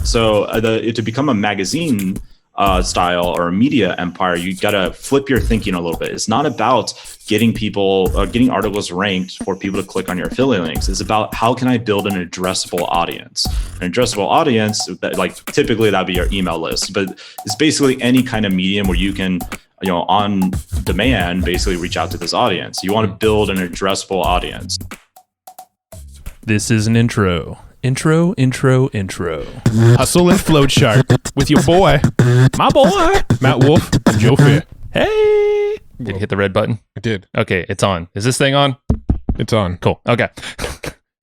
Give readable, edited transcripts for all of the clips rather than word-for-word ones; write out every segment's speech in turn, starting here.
So to become a magazine style or a media empire, you got to flip your thinking a little bit. It's not about getting articles ranked for people to click on your affiliate links. It's about how can I build an addressable audience? An addressable audience, like typically that'd be your email list, but it's basically any kind of medium where you can, on demand, basically reach out to this audience. You want to build an addressable audience. This is an intro. Intro. Hustle and Flowchart with your boy, My boy, Matt Wolf, and Joe Fair. hey. Did you hit the red button? I did. Okay, it's on. Is this thing on? It's on. Cool. Okay.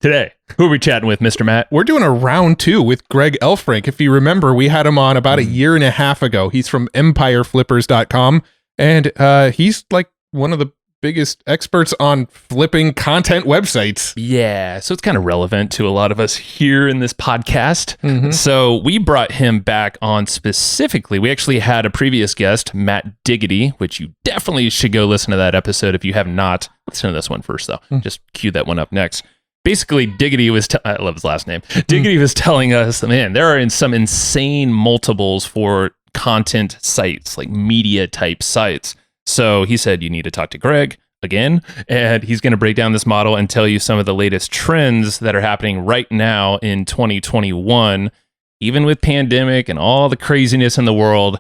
Today, who are we chatting with, Mr. Matt? We're doing a round 2 with Greg Elfrink. If you remember, we had him on about a year and a half ago. He's from empireflippers.com, and he's like one of the biggest experts on flipping content websites. Yeah, so it's kind of relevant to a lot of us here in this podcast. Mm-hmm. So we brought him back on specifically. We actually had a previous guest, Matt Diggity, which you definitely should go listen to that episode if you have not. Listen to this one first, though. Just cue that one up next. Basically, Diggity was, I love his last name. Diggity was telling us, man, there are some insane multiples for content sites, like media type sites. So he said, you need to talk to Greg again, and he's going to break down this model and tell you some of the latest trends that are happening right now in 2021, even with pandemic and all the craziness in the world.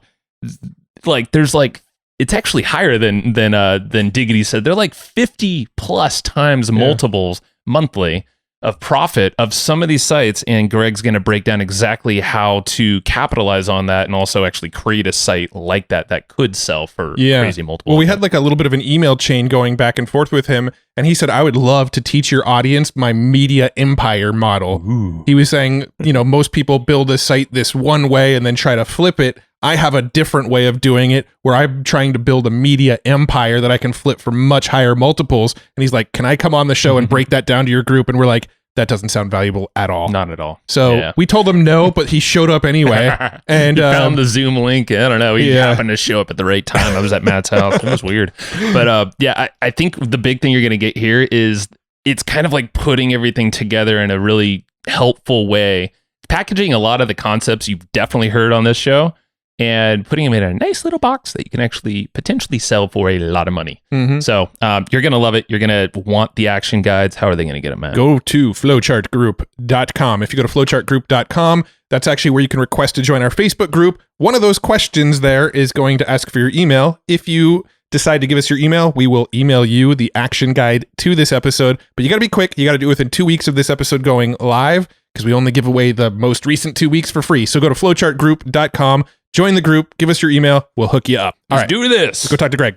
Like it's actually higher than Diggity said. They're like 50 plus times multiples monthly of profit of some of these sites, and Greg's going to break down exactly how to capitalize on that and also actually create a site like that could sell for crazy multiples. Well, we had like a little bit of an email chain going back and forth with him, and he said, I would love to teach your audience my media empire model. Ooh. He was saying, most people build a site this one way and then try to flip it. I have a different way of doing it where I'm trying to build a media empire that I can flip for much higher multiples. And he's like, can I come on the show and break that down to your group? And we're like, that doesn't sound valuable at all. Not at all. So we told him no, but he showed up anyway. And he found the Zoom link. I don't know. He happened to show up at the right time. I was at Matt's house. It was weird. But I think the big thing you're going to get here is it's kind of like putting everything together in a really helpful way, packaging a lot of the concepts you've definitely heard on this show, and putting them in a nice little box that you can actually potentially sell for a lot of money. Mm-hmm. So you're going to love it. You're going to want the action guides. How are they going to get them, man? Go to flowchartgroup.com. If you go to flowchartgroup.com, that's actually where you can request to join our Facebook group. One of those questions there is going to ask for your email. If you decide to give us your email, we will email you the action guide to this episode. But you got to be quick. You got to do it within 2 weeks of this episode going live, because we only give away the most recent 2 weeks for free. So go to flowchartgroup.com. Join the group, give us your email, we'll hook you up. Let's do this. Let's go talk to Greg.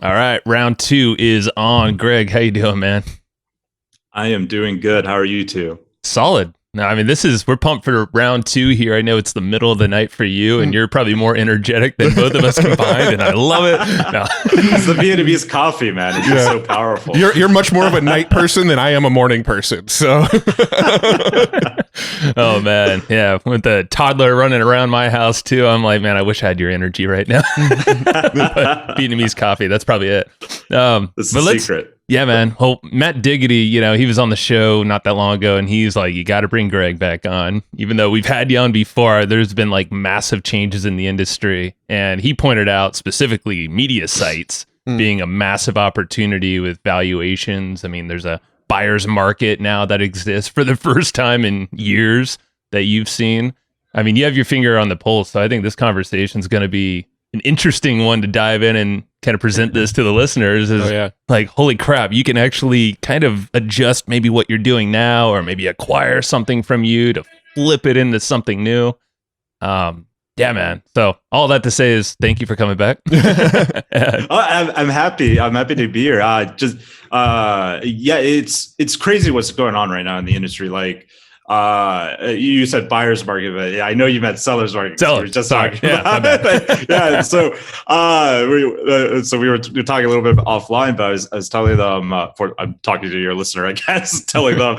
All right, round 2 is on. Greg, how you doing, man? I am doing good. How are you two? Solid. No, I mean, we're pumped for round 2 here. I know it's the middle of the night for you, and you're probably more energetic than both of us combined, and I love it. No. It's the Vietnamese coffee, man. It's just so powerful. You're much more of a night person than I am a morning person, so. Oh, man. Yeah, with the toddler running around my house, too, I'm like, man, I wish I had your energy right now. But Vietnamese coffee, that's probably it. That's the secret. Yeah, man. Well, Matt Diggity, he was on the show not that long ago, and he's like, you got to bring Greg back on. Even though we've had you on before, there's been like massive changes in the industry. And he pointed out specifically media sites being a massive opportunity with valuations. I mean, there's a buyer's market now that exists for the first time in years that you've seen. I mean, you have your finger on the pulse. So I think this conversation is going to be an interesting one to dive in and kind of present this to the listeners is like, holy crap, you can actually kind of adjust maybe what you're doing now, or maybe acquire something from you to flip it into something new. Yeah, man. So all that to say is thank you for coming back. I'm happy. I'm happy to be here. It's crazy what's going on right now in the industry. Like, you said buyer's market, but I know you meant seller's market. Seller. We were just talking about it. So we were talking a little bit offline, but I was telling them, I'm talking to your listener, I guess, telling them,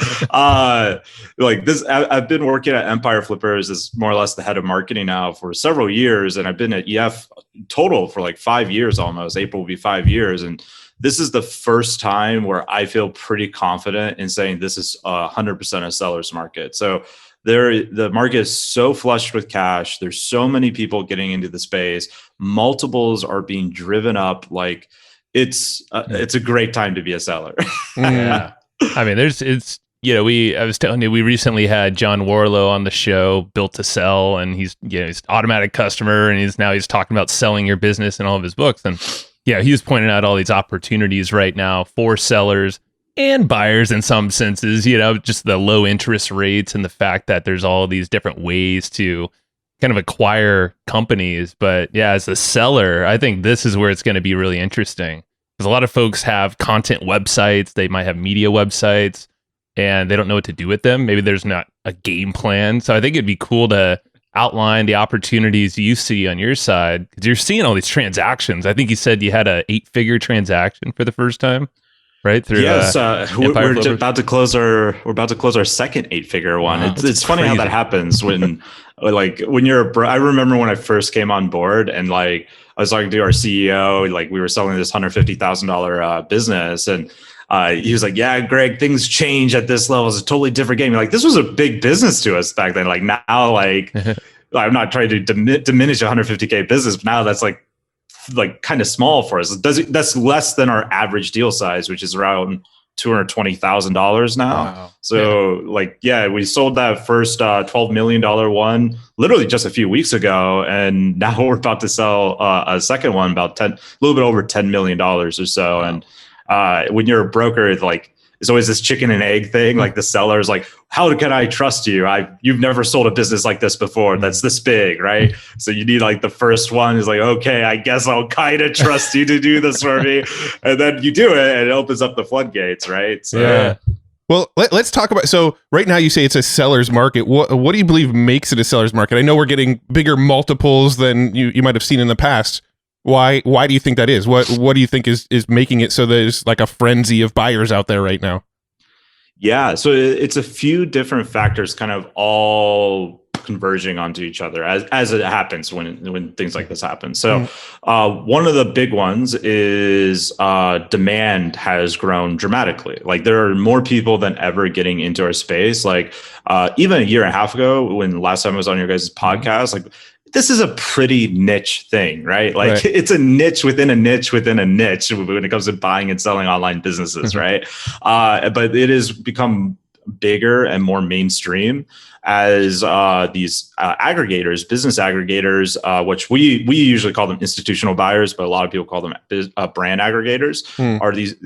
like this, I've been working at Empire Flippers as more or less the head of marketing now for several years. And I've been at EF total for like 5 years almost. April will be 5 years. And this is the first time where I feel pretty confident in saying this is 100% a seller's market. So The market is so flushed with cash. There's so many people getting into the space. Multiples are being driven up. Like it's a great time to be a seller. Yeah. I mean, I was telling you, we recently had John Warlow on the show, Built to Sell, and he's automatic customer, and he's talking about selling your business in all of his books. And he was pointing out all these opportunities right now for sellers and buyers in some senses, just the low interest rates and the fact that there's all these different ways to kind of acquire companies. But as a seller, I think this is where it's going to be really interesting, because a lot of folks have content websites, they might have media websites, and they don't know what to do with them. Maybe there's not a game plan. So I think it'd be cool to outline the opportunities you see on your side, because you're seeing all these transactions. I think you said you had a 8-figure transaction for the first time, right? Through yes, we're just about to close our second 8-figure one. Wow, it's funny how that happens when you're I remember when I first came on board, and like I was talking to our CEO, like we were selling this $150,000 business, and he was like, "Yeah, Greg, things change at this level. It's a totally different game." Like, this was a big business to us back then. Like now, like I'm not trying to diminish a 150K business, but now that's like kind of small for us. That's less than our average deal size, which is around $220,000 now. Wow. So we sold that first $12 million one literally just a few weeks ago, and now we're about to sell a second one about a little bit over $10 million or so. Wow. And when you're a broker, it's always this chicken and egg thing. Like the seller's like, how can I trust you? You've never sold a business like this before. That's this big, right? So you need like the first one is like, okay, I guess I'll kind of trust you to do this for me. And then you do it and it opens up the floodgates, right? So, yeah. Well, let's talk about, so right now you say it's a seller's market. What do you believe makes it a seller's market? I know we're getting bigger multiples than you might have seen in the past. Why do you think that is? What do you think is making it so there's like a frenzy of buyers out there right now? Yeah, so it's a few different factors kind of all converging onto each other as it happens when things like this happen. So one of the big ones is demand has grown dramatically. Like there are more people than ever getting into our space. Like even a year and a half ago, when last time I was on your guys' podcast, like this is a pretty niche thing, right? Like it's a niche within a niche within a niche when it comes to buying and selling online businesses, right? But it has become bigger and more mainstream as these aggregators, business aggregators, which we usually call them institutional buyers, but a lot of people call them brand aggregators,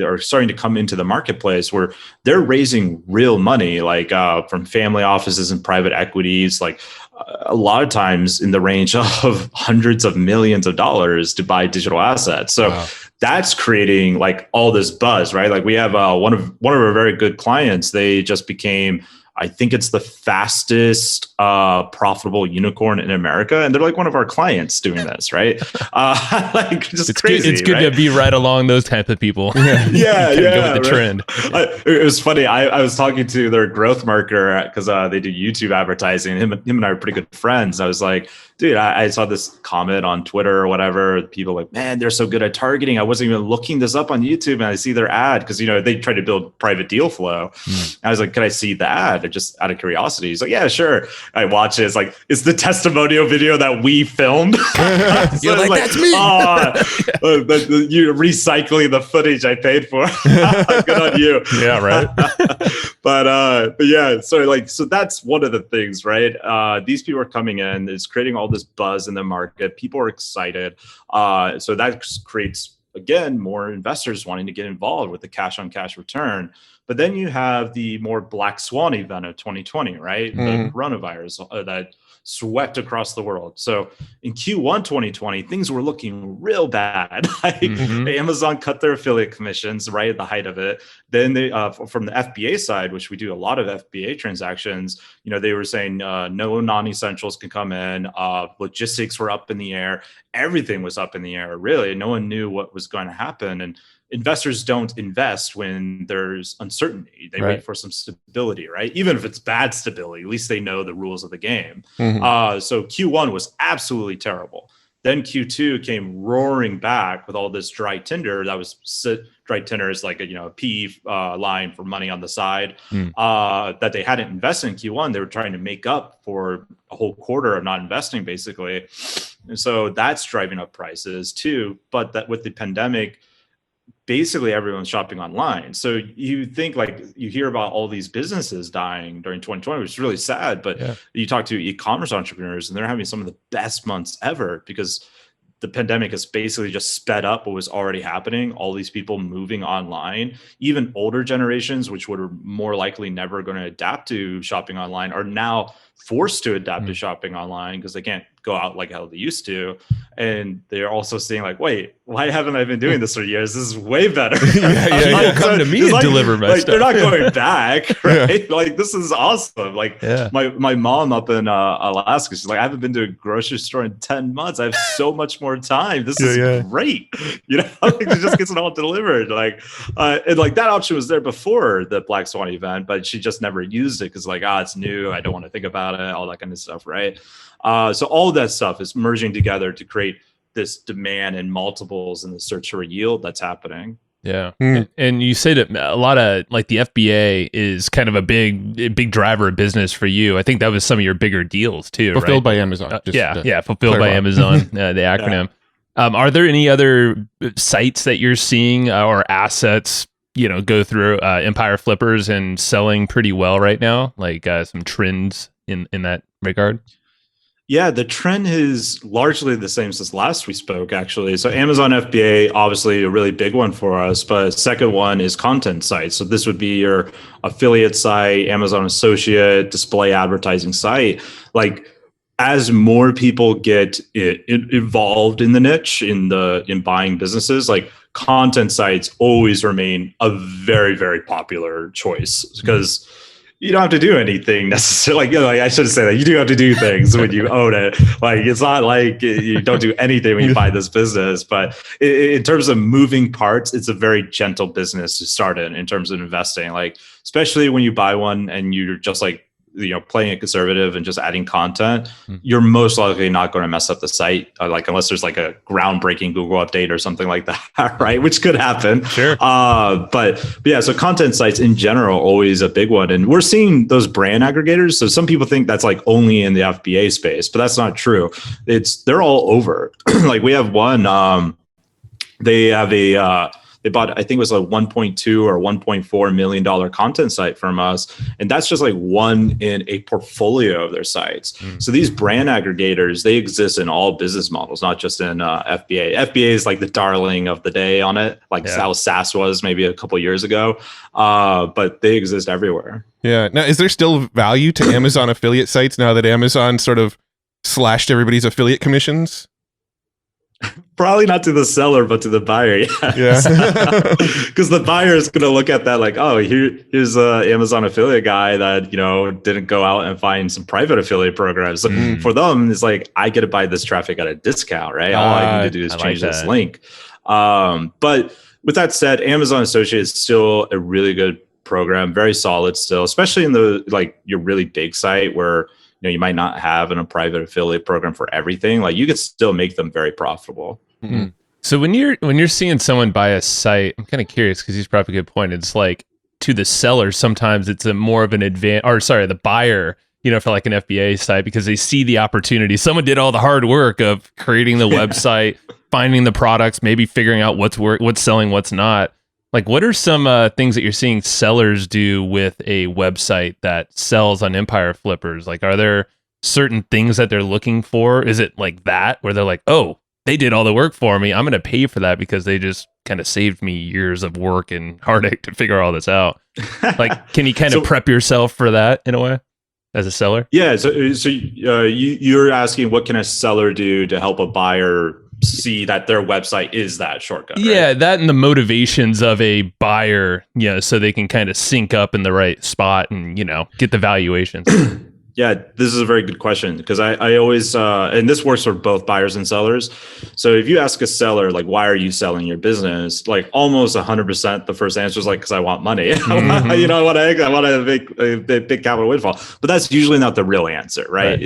are starting to come into the marketplace where they're raising real money, like from family offices and private equities, like a lot of times in the range of hundreds of millions of dollars to buy digital assets. So that's creating like all this buzz, right? Like we have one of our very good clients. They just became, I think it's the fastest profitable unicorn in America, and they're like one of our clients doing this, right? Like just it's crazy. It's good right? to be right along those type of people. Yeah, go with the trend. It was funny. I was talking to their growth marketer because they do YouTube advertising. Him and I are pretty good friends. I was like, dude, I saw this comment on Twitter or whatever. People like, man, they're so good at targeting. I wasn't even looking this up on YouTube, and I see their ad because they try to build private deal flow. I was like, can I see the ad? Just out of curiosity. He's like, yeah, sure. I watch it. It's like, it's the testimonial video that we filmed. So you're like, that's me. You're recycling the footage I paid for. Good on you. Yeah, right. But yeah, so that's one of the things, right? These people are coming in. It's creating all this buzz in the market. People are excited. So that creates, again, more investors wanting to get involved with the cash on cash return. But then you have the more black swan event of 2020, right? The coronavirus that swept across the world. So in Q1 2020, things were looking real bad. Amazon cut their affiliate commissions right at the height of it. Then they, from the FBA side, which we do a lot of FBA transactions, they were saying no non-essentials can come in. Logistics were up in the air. Everything was up in the air, really. No one knew what was going to happen. And investors don't invest when there's uncertainty. They wait for some stability, right? Even if it's bad stability, at least they know the rules of the game. So Q1 was absolutely terrible. Then Q2 came roaring back with all this dry tinder that was dry tinder is like a P line for money on the side that they hadn't invested in Q1. They were trying to make up for a whole quarter of not investing, basically. And so that's driving up prices too. But that with the pandemic, basically everyone's shopping online. So you think like you hear about all these businesses dying during 2020, which is really sad. But you talk to e-commerce entrepreneurs and they're having some of the best months ever because the pandemic has basically just sped up what was already happening. All these people moving online, even older generations, which were more likely never going to adapt to shopping online, are now forced to adapt to shopping online because they can't go out like how they used to. And they're also seeing like, wait, why haven't I been doing this for years? This is way better. Come to me and deliver my stuff. They're not going back, right? Like, this is awesome. Like my mom up in Alaska, she's like, I haven't been to a grocery store in 10 months. I have so much more time. This is great. Like, it just gets it all delivered. Like, and like that option was there before the Black Swan event, but she just never used it because like, it's new. I don't want to think about it, all that kind of stuff, right? So all of that stuff is merging together to create this demand and multiples in the search for yield that's happening. Yeah. And you say that a lot of like the FBA is kind of a big driver of business for you. I think that was some of your bigger deals too, Fulfilled right? by Amazon. Fulfilled by Amazon, the acronym. Are there any other sites that you're seeing or assets, go through Empire Flippers and selling pretty well right now? Like some trends in that regard? Yeah, the trend is largely the same since last we spoke, actually. So Amazon FBA, obviously a really big one for us, but second one is content sites. So this would be your affiliate site, Amazon Associate, display advertising site. Like, as more people get involved in the niche, in buying businesses, like content sites always remain a very, very popular choice because you don't have to do anything necessarily. Like, I shouldn't say that. You do have to do things when you own it. Like, it's not like you don't do anything when you buy this business. But in terms of moving parts, it's a very gentle business to start in terms of investing. Like, especially when you buy one and you're just like, playing it conservative and just adding content, you're most likely not going to mess up the site, like unless there's like a groundbreaking Google update or something like that, right? Which could happen. Sure. But yeah, so content sites in general, always a big one. And we're seeing those brand aggregators. So some people think that's like only in the FBA space, but that's not true. They're all over. Like, we have one, they have they bought, I think it was like $1.2 or $1.4 million content site from us. And that's just like one in a portfolio of their sites. So these brand aggregators, they exist in all business models, not just in FBA. FBA is like the darling of the day on it, like how SaaS was maybe a couple of years ago. But they exist everywhere. Yeah. Now, is there still value to Amazon affiliate sites now that Amazon sort of slashed everybody's affiliate commissions? Probably not to the seller, but to the buyer. Yes. Because the buyer is going to look at that like, oh, here's a Amazon affiliate guy that, didn't go out and find some private affiliate programs. So for them, it's like, I get to buy this traffic at a discount, right? All I need to do is change this link. But with that said, Amazon Associate is still a really good program, very solid still, especially in your really big site where you might not have a private affiliate program for everything. Like, you could still make them very profitable. So when you're seeing someone buy a site, I'm kind of curious because he's probably a good point. It's like, to the seller, sometimes it's more of an the buyer, for like an FBA site, because they see the opportunity. Someone did all the hard work of creating the website, finding the products, maybe figuring out what's selling, what's not. Like, what are some things that you're seeing sellers do with a website that sells on Empire Flippers? Like, are there certain things that they're looking for? Is it like that, where they're like, oh, they did all the work for me, I'm going to pay for that because they just kind of saved me years of work and heartache to figure all this out? Like, can you kind of prep yourself for that in a way as a seller? Yeah. So you're asking, what can a seller do to help a buyer see that their website is that shortcut? Yeah, right? That and the motivations of a buyer, so they can kind of sync up in the right spot and, get the valuations. Yeah, this is a very good question because I always, and this works for both buyers and sellers. So if you ask a seller, like, why are you selling your business? Like almost 100%, the first answer is like, because I want money. Mhm. I want to make a big capital windfall. But that's usually not the real answer, right?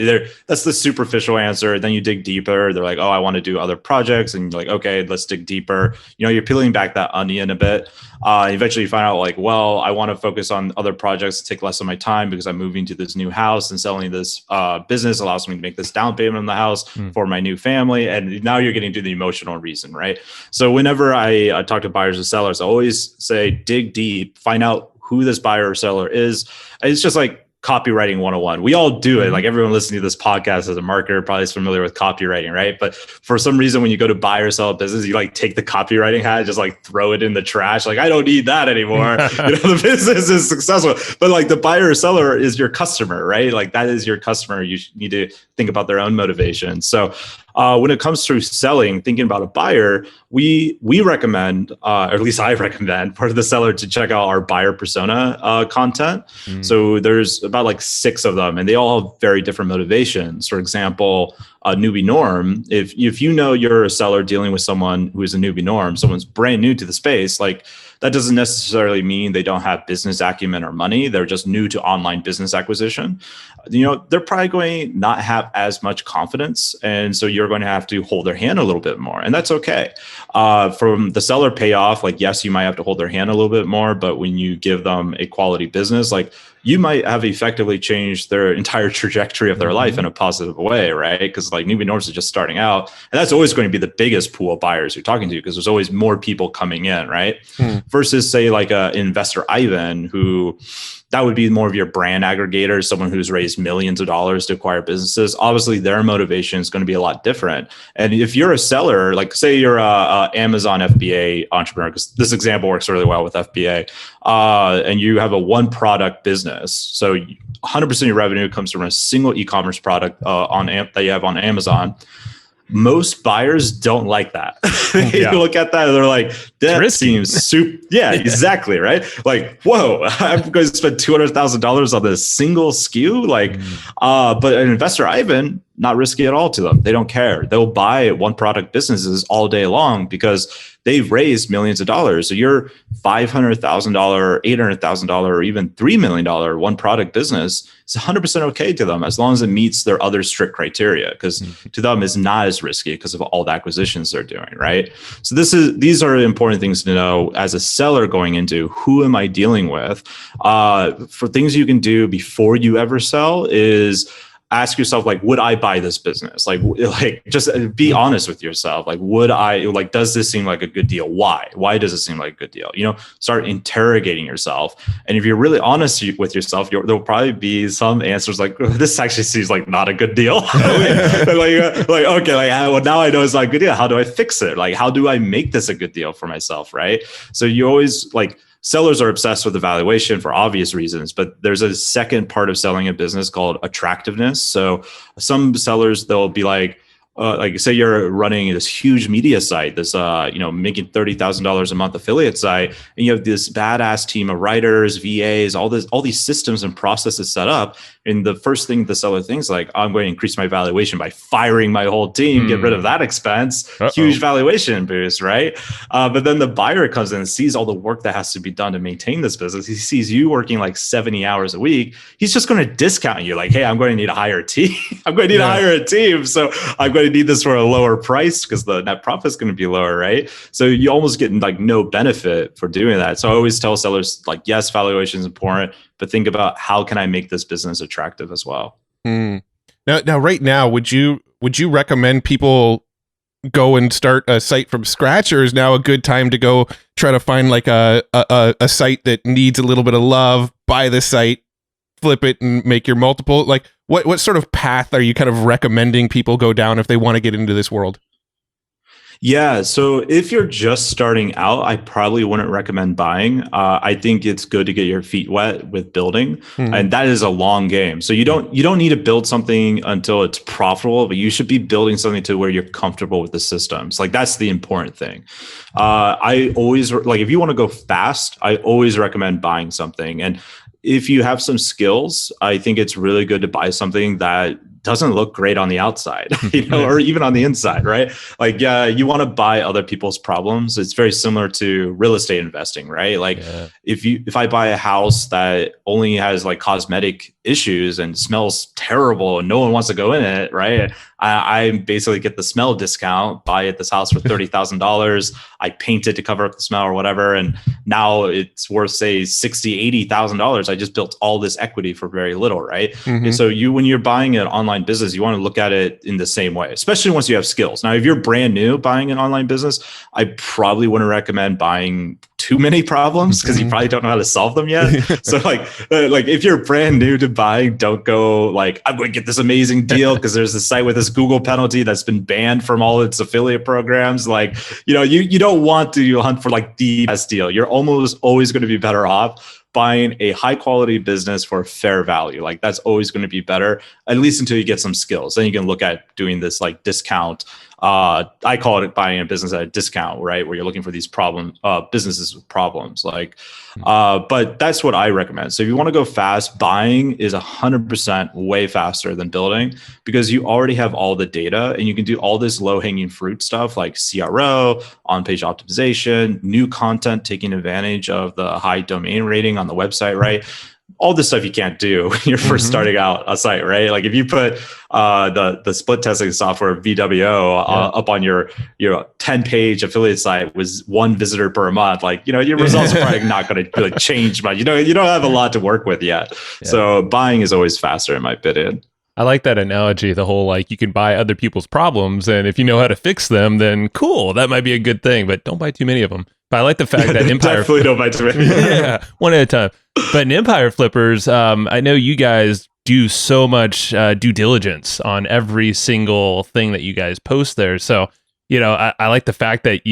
That's the superficial answer. Then you dig deeper. They're like, oh, I want to do other projects. And you're like, okay, let's dig deeper. You're peeling back that onion a bit. Eventually you find out like, well, I want to focus on other projects to take less of my time because I'm moving to this new house, and selling this business allows me to make this down payment on the house for my new family. And now you're getting to the emotional reason, right? So whenever I talk to buyers and sellers, I always say, dig deep, find out who this buyer or seller is. It's just like copywriting 101. We all do it. Like everyone listening to this podcast as a marketer probably is familiar with copywriting, right? But for some reason, when you go to buy or sell a business, you like take the copywriting hat, just like throw it in the trash. Like, I don't need that anymore. The business is successful, but like the buyer or seller is your customer, right? Like that is your customer. You need to think about their own motivation. So when it comes to selling, thinking about a buyer, we recommend, or at least I recommend, for the seller to check out our buyer persona content. So there's about like 6 of them, and they all have very different motivations. For example, a newbie norm. If you know you're a seller dealing with someone who is a newbie norm, someone's brand new to the space, like that doesn't necessarily mean they don't have business acumen or money. They're just new to online business acquisition. They're probably going to not have as much confidence. And so you're going to have to hold their hand a little bit more. And that's okay. From the seller payoff, like, yes, you might have to hold their hand a little bit more, but when you give them a quality business, like you might have effectively changed their entire trajectory of their life in a positive way, right? Because like newbie norms are just starting out. And that's always going to be the biggest pool of buyers you're talking to, because there's always more people coming in, right? Versus say like a investor Ivan, who that would be more of your brand aggregator, someone who's raised millions of dollars to acquire businesses. Obviously, their motivation is going to be a lot different. And if you're a seller, like say you're a Amazon FBA entrepreneur, because this example works really well with FBA, and you have a one product business. So 100% of your revenue comes from a single e-commerce product that you have on Amazon. Most buyers don't like that. You look at that and they're like, that seems super. Yeah, exactly. Right. Like, whoa, I'm going to spend $200,000 on this single SKU. Like, but an investor, Ivan, not risky at all to them. They don't care. They'll buy one product businesses all day long because they've raised millions of dollars. So your $500,000, $800,000, or even $3 million one product business is 100% okay to them as long as it meets their other strict criteria, because to them it's not as risky because of all the acquisitions they're doing, right? So these are important things to know as a seller going into who am I dealing with. For things you can do before you ever sell is ask yourself, like, would I buy this business? Like just be honest with yourself. Like, does this seem like a good deal? Why does it seem like a good deal? Start interrogating yourself. And if you're really honest with yourself, there'll probably be some answers like, this actually seems like not a good deal. Well, now I know it's not a good deal. How do I fix it? Like, how do I make this a good deal for myself? Right. So you always sellers are obsessed with evaluation for obvious reasons, but there's a second part of selling a business called attractiveness. So some sellers, they'll be like say you're running this huge media site, this making $30,000 a month affiliate site, and you have this badass team of writers, VAs, all these systems and processes set up. And the first thing the seller thinks, like, I'm going to increase my valuation by firing my whole team, get rid of that expense, huge valuation boost, right? But then the buyer comes in and sees all the work that has to be done to maintain this business. He sees you working like 70 hours a week. He's just going to discount you, like, hey, I'm going to need to hire a team. I'm going to need to hire a team. So I'm going to need this for a lower price because the net profit is going to be lower, right? So you almost get like no benefit for doing that. So I always tell sellers, like, yes, valuation is important, but think about how can I make this business attractive as well. Now, right now, would you recommend people go and start a site from scratch, or is now a good time to go try to find like a site that needs a little bit of love, buy the site, flip it, and make your multiple? Like, what sort of path are you kind of recommending people go down if they want to get into this world? Yeah. So if you're just starting out, I probably wouldn't recommend buying. I think it's good to get your feet wet with building, and that is a long game. So you don't need to build something until it's profitable, but you should be building something to where you're comfortable with the systems. Like, that's the important thing. I always if you want to go fast, I always recommend buying something. And if you have some skills, I think it's really good to buy something that doesn't look great on the outside, or even on the inside, right? Like, yeah, you want to buy other people's problems. It's very similar to real estate investing, right? Like, if I buy a house that only has like cosmetic issues and smells terrible and no one wants to go in it, right? I basically get the smell discount, buy it this house for $30,000. I paint it to cover up the smell or whatever. And now it's worth, say, $60,000, $80,000. I just built all this equity for very little, right? And so when you're buying an online business, you want to look at it in the same way, especially once you have skills. Now, if you're brand new buying an online business, I probably wouldn't recommend buying too many problems because you probably don't know how to solve them yet. So like if you're brand new to buying, don't go like, I'm going to get this amazing deal because there's this site with this Google penalty that's been banned from all its affiliate programs. Like, you don't want to hunt for like the best deal. You're almost always going to be better off buying a high quality business for fair value. Like, that's always going to be better, at least until you get some skills. Then you can look at doing this like discount. I call it buying a business at a discount, right? Where you're looking for these businesses with problems. But that's what I recommend. So if you want to go fast, buying is 100% way faster than building because you already have all the data and you can do all this low hanging fruit stuff like CRO, on-page optimization, new content, taking advantage of the high domain rating on the website, right? All this stuff you can't do when you're first starting out a site, right? Like if you put the split testing software VWO up on your 10-page affiliate site with one visitor per month, like your results are probably not going to really change much. You don't have a lot to work with yet. So buying is always faster in my opinion. I like that analogy, the whole like you can buy other people's problems and if you know how to fix them, then cool, that might be a good thing, but don't buy too many of them. But I like the fact that Empire definitely don't buy too many. Yeah, one at a time. But in Empire Flippers, I know you guys do so much due diligence on every single thing that you guys post there. So, I like the fact that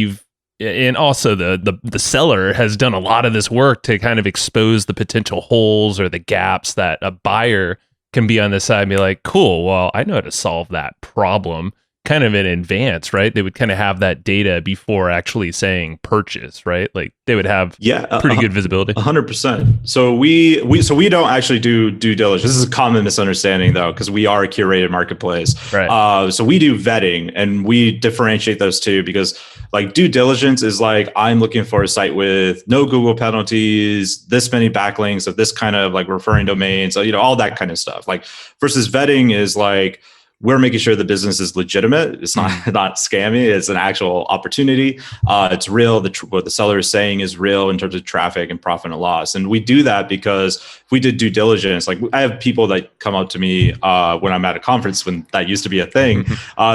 and also the seller has done a lot of this work to kind of expose the potential holes or the gaps that a buyer can be on the side and be like, cool, well, I know how to solve that problem kind of in advance, right? They would kind of have that data before actually saying purchase, right? Like they would have pretty good visibility. 100%. So we don't actually do due diligence. This is a common misunderstanding though, because we are a curated marketplace. Right. So we do vetting and we differentiate those two because like due diligence is like, I'm looking for a site with no Google penalties, this many backlinks of this kind of like referring domains, so, all that kind of stuff. Like versus vetting is like, we're making sure the business is legitimate. It's not scammy. It's an actual opportunity. It's real. What the seller is saying is real in terms of traffic and profit and loss. And we do that because if we did due diligence, like I have people that come up to me when I'm at a conference, when that used to be a thing,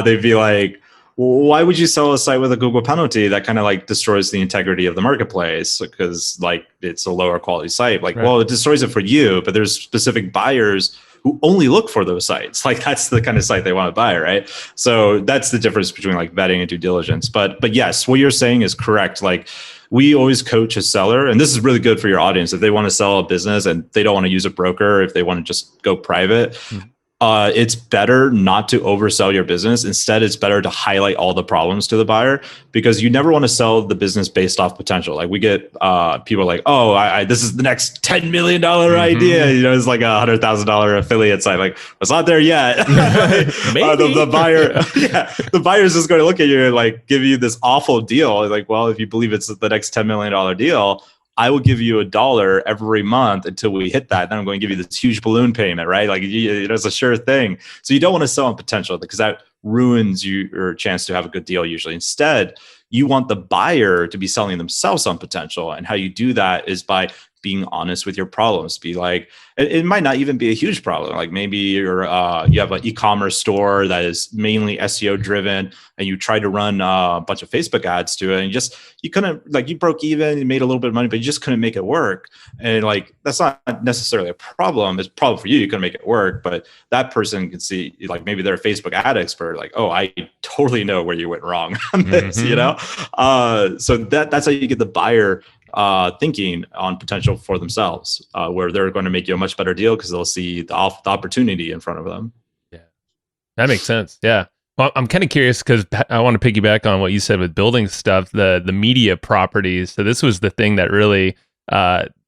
they'd be like, why would you sell a site with a Google penalty that kind of like destroys the integrity of the marketplace because like it's a lower quality site? Like, well, it destroys it for you, but there's specific buyers who only look for those sites. Like that's the kind of site they want to buy, right? So that's the difference between like vetting and due diligence. But yes, what you're saying is correct. Like we always coach a seller, and this is really good for your audience. If they want to sell a business and they don't want to use a broker, if they want to just go private, it's better not to oversell your business. Instead, it's better to highlight all the problems to the buyer because you never want to sell the business based off potential. Like we get people like, oh, this is the next $10 million idea. It's like $100,000 affiliate site. Like it's not there yet. The buyer is just going to look at you and like give you this awful deal. Like, well, if you believe it's the next $10 million deal, I will give you $1 every month until we hit that. Then I'm going to give you this huge balloon payment, right? Like it's a sure thing. So you don't want to sell on potential because that ruins your chance to have a good deal usually. Instead, you want the buyer to be selling themselves on potential. And how you do that is by being honest with your problems. Be like, it might not even be a huge problem. Like maybe you have an e-commerce store that is mainly SEO driven and you try to run a bunch of Facebook ads to it and you couldn't, like you broke even, you made a little bit of money, but you just couldn't make it work. And like, that's not necessarily a problem. It's a problem for you. You couldn't make it work, but that person can see like, maybe they're a Facebook ad expert. Like, oh, I totally know where you went wrong on this, So that's how you get the buyer thinking on potential for themselves, where they're going to make you a much better deal because they'll see the opportunity in front of them. Yeah, that makes sense. Yeah. Well, I'm kind of curious because I want to piggyback on what you said with building stuff, the media properties. So this was the thing that really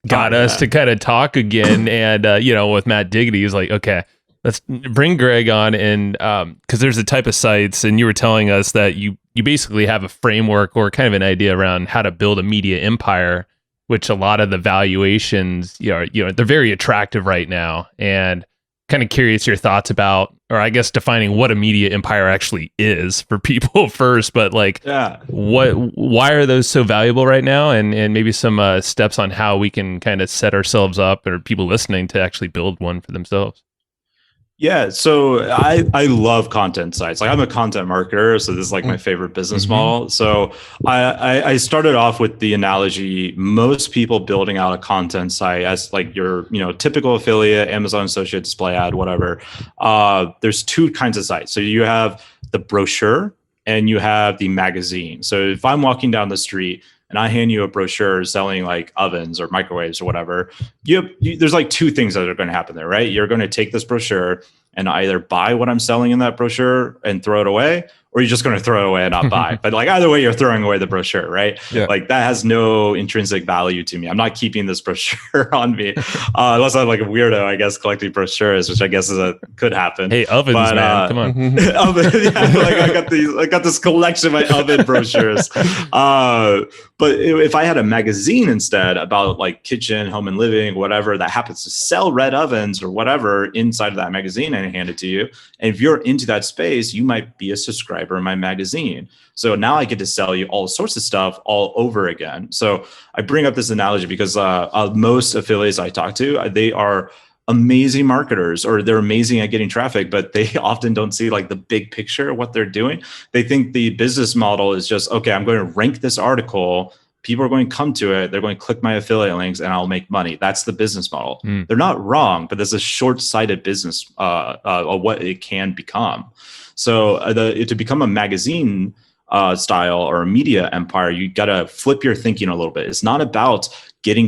got us to kind of talk again. And, with Matt Diggity, he's like, okay, let's bring Greg on. And because there's a type of sites, and you were telling us that you basically have a framework or kind of an idea around how to build a media empire, which a lot of the valuations, they're very attractive right now. And kind of curious your thoughts about, or I guess defining what a media empire actually is for people first, but why are those so valuable right now? And maybe some steps on how we can kind of set ourselves up, or people listening, to actually build one for themselves. Yeah, so I love content sites. Like, I'm a content marketer, so this is like my favorite business model. So I started off with the analogy: most people building out a content site as like your typical affiliate, Amazon associate, display ad, whatever. There's two kinds of sites. So you have the brochure and you have the magazine. So if I'm walking down the street and I hand you a brochure selling like ovens or microwaves or whatever, there's like two things that are going to happen there, right? You're going to take this brochure and either buy what I'm selling in that brochure and throw it away, or you're just going to throw it away and not buy. But like either way, you're throwing away the brochure, right? Yeah. Like that has no intrinsic value to me. I'm not keeping this brochure on me, unless I'm like a weirdo, I guess, collecting brochures, which I guess could happen. Hey, ovens, man, come on. Oven, like I got this collection of my oven brochures. But if I had a magazine instead about like kitchen, home and living, whatever, that happens to sell red ovens or whatever inside of that magazine, and hand it to you, and if you're into that space, you might be a subscriber in my magazine. So now I get to sell you all sorts of stuff all over again. So I bring up this analogy because most affiliates I talk to, they are amazing marketers, or they're amazing at getting traffic, but they often don't see like the big picture of what they're doing. They think the business model is just, okay, I'm going to rank this article, people are going to come to it, they're going to click my affiliate links, and I'll make money. That's the business model. They're not wrong, but there's a short-sighted business of what it can become. So to become a magazine style or a media empire, you got to flip your thinking a little bit. It's not about getting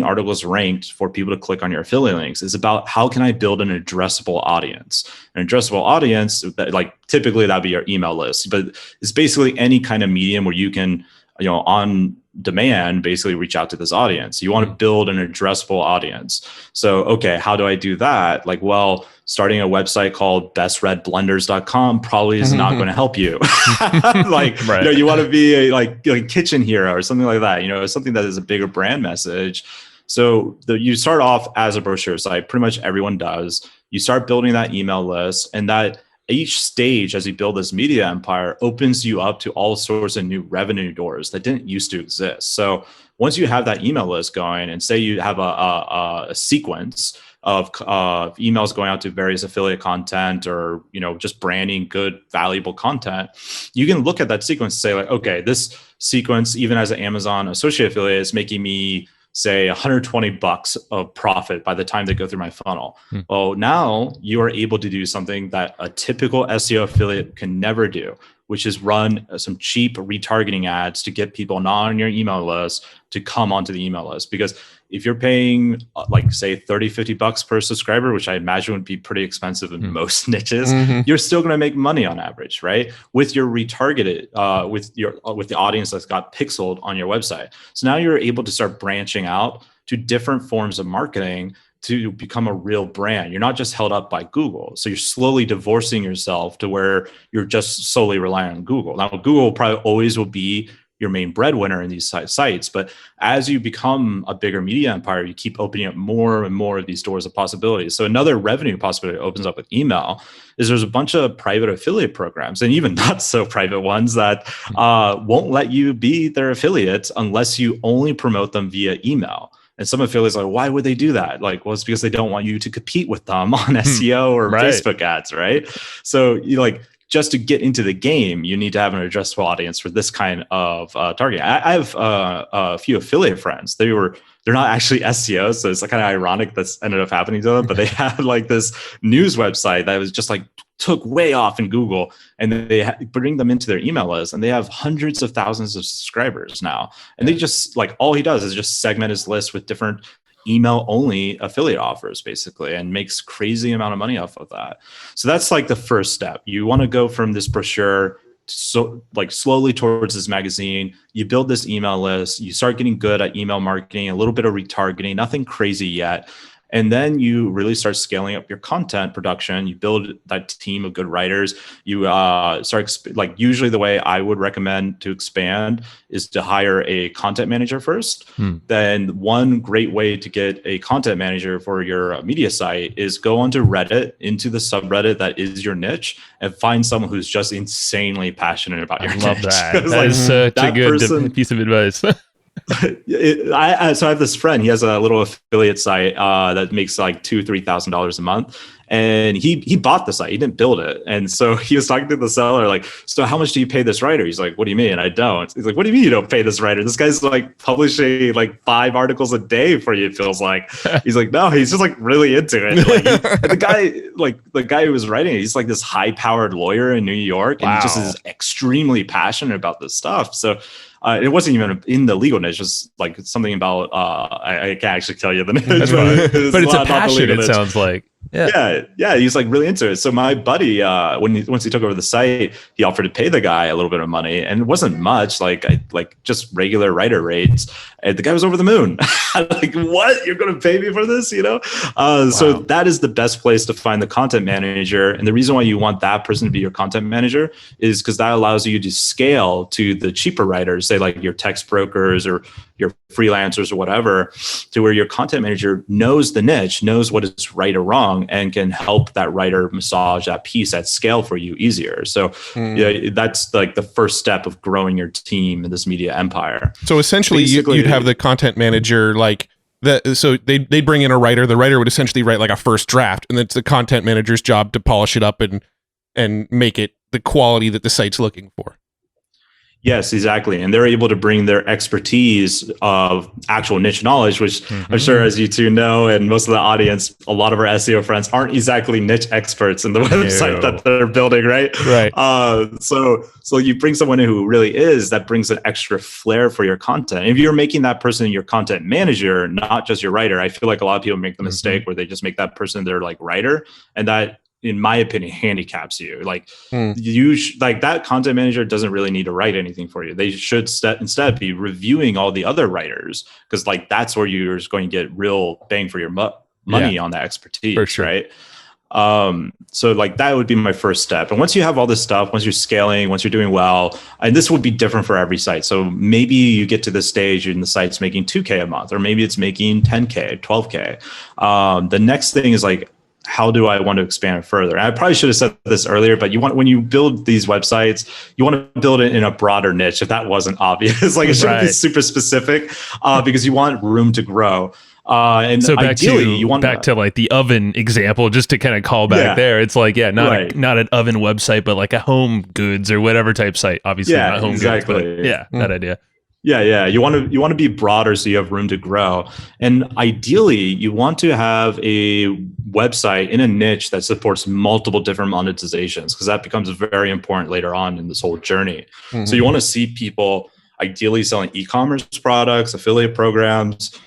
articles ranked for people to click on your affiliate links. It's about, how can I build an addressable audience? An addressable audience, like typically that'd be your email list, but it's basically any kind of medium where you can, on demand, basically reach out to this audience. You want to build an addressable audience. So, okay, how do I do that? Like, well, starting a website called bestreadblenders.com probably is not going to help you. Like, right. You want to be like a kitchen hero or something like that, something that is a bigger brand message. So you start off as a brochure site, pretty much everyone does. You start building that email list, and that each stage as you build this media empire opens you up to all sorts of new revenue doors that didn't used to exist. So once you have that email list going, and say you have a sequence of emails going out to various affiliate content, or just branding good, valuable content, you can look at that sequence and say like, okay, this sequence, even as an Amazon associate affiliate, is making me say $120 of profit by the time they go through my funnel. Well, now you are able to do something that a typical SEO affiliate can never do, which is run some cheap retargeting ads to get people not on your email list to come onto the email list. Because if you're paying like say $30-$50 per subscriber, which I imagine would be pretty expensive in most niches, you're still going to make money on average, right? With your retargeted, with the audience that's got pixeled on your website. So now you're able to start branching out to different forms of marketing to become a real brand. You're not just held up by Google. So you're slowly divorcing yourself to where you're just solely relying on Google. Now, Google probably always will be your main breadwinner in these sites. But as you become a bigger media empire, you keep opening up more and more of these doors of possibilities. So another revenue possibility opens up with email is there's a bunch of private affiliate programs, and even not so private ones, that won't let you be their affiliates unless you only promote them via email. And some affiliates are like, why would they do that? Like, well, it's because they don't want you to compete with them on SEO or Facebook ads, right? So just to get into the game, you need to have an addressable audience for this kind of targeting. I have a few affiliate friends. They're not actually SEOs, so it's kind of ironic that's ended up happening to them. But they had like this news website that was just like took way off in Google, and they bring them into their email list, and they have hundreds of thousands of subscribers now. And they just like, all he does is just segment his list with different email only affiliate offers basically, and makes crazy amount of money off of that. So that's like the first step. You want to go from this brochure slowly towards this magazine. You build this email list. You start getting good at email marketing, a little bit of retargeting, nothing crazy yet. And then you really start scaling up your content production. You build that team of good writers. You usually the way I would recommend to expand is to hire a content manager first. Then one great way to get a content manager for your media site is go onto Reddit, into the subreddit that is your niche, and find someone who's just insanely passionate about your niche. I love that. That is such a good piece of advice. So I have this friend. He has a little affiliate site that makes like $2,000-$3,000 a month, and he bought the site. He didn't build it, and so he was talking to the seller like, "So how much do you pay this writer?" He's like, "What do you mean? I don't." He's like, "What do you mean you don't pay this writer? This guy's like publishing like 5 articles a day for you. It feels like." He's like, "No, he's just like really into it." Like, the guy who was writing it, he's like this high-powered lawyer in New York, and he just is extremely passionate about this stuff. So. It wasn't even in the legal niche. Just like something about I can't actually tell you the niche, but it's a passion. It sounds like yeah. He's like really into it. So my buddy, once he took over the site, he offered to pay the guy a little bit of money, and it wasn't much, like just regular writer rates. And the guy was over the moon. Like, what? You're going to pay me for this? Wow. So that is the best place to find the content manager. And the reason why you want that person to be your content manager is because that allows you to scale to the cheaper writers, say like your text brokers or your freelancers or whatever, to where your content manager knows the niche, knows what is right or wrong, and can help that writer massage that piece at scale for you easier. So that's like the first step of growing your team in this media empire. So essentially you'd have the content manager so they'd bring in a writer. The writer would essentially write like a first draft, and it's the content manager's job to polish it up and make it the quality that the site's looking for. Yes, exactly. And they're able to bring their expertise of actual niche knowledge, which I'm sure, as you two know, and most of the audience, a lot of our SEO friends aren't exactly niche experts in the website that they're building, right? Right. So you bring someone in who really is, that brings an extra flair for your content. If you're making that person your content manager, not just your writer, I feel like a lot of people make the mistake where they just make that person their like writer, and that, in my opinion, handicaps you. Like that content manager doesn't really need to write anything for you. They should instead be reviewing all the other writers, because like that's where you're going to get real bang for your money on that expertise, for sure. Right? So like that would be my first step. And once you have all this stuff, once you're scaling, once you're doing well, and this would be different for every site. So maybe you get to the stage and the site's making $2,000 a month, or maybe it's making $10,000, $12,000. The next thing is like, how do I want to expand it further? And I probably should have said this earlier, but when you build these websites, you want to build it in a broader niche. If that wasn't obvious, like it shouldn't be super specific, because you want room to grow. And so ideally, you want to like the oven example, just to kind of call back there. It's like, not an oven website, but like a home goods or whatever type site. Obviously not home goods, but that idea. Yeah. You want to be broader so you have room to grow. And ideally, you want to have a website in a niche that supports multiple different monetizations, because that becomes very important later on in this whole journey. So you want to see people ideally selling e-commerce products, affiliate programs.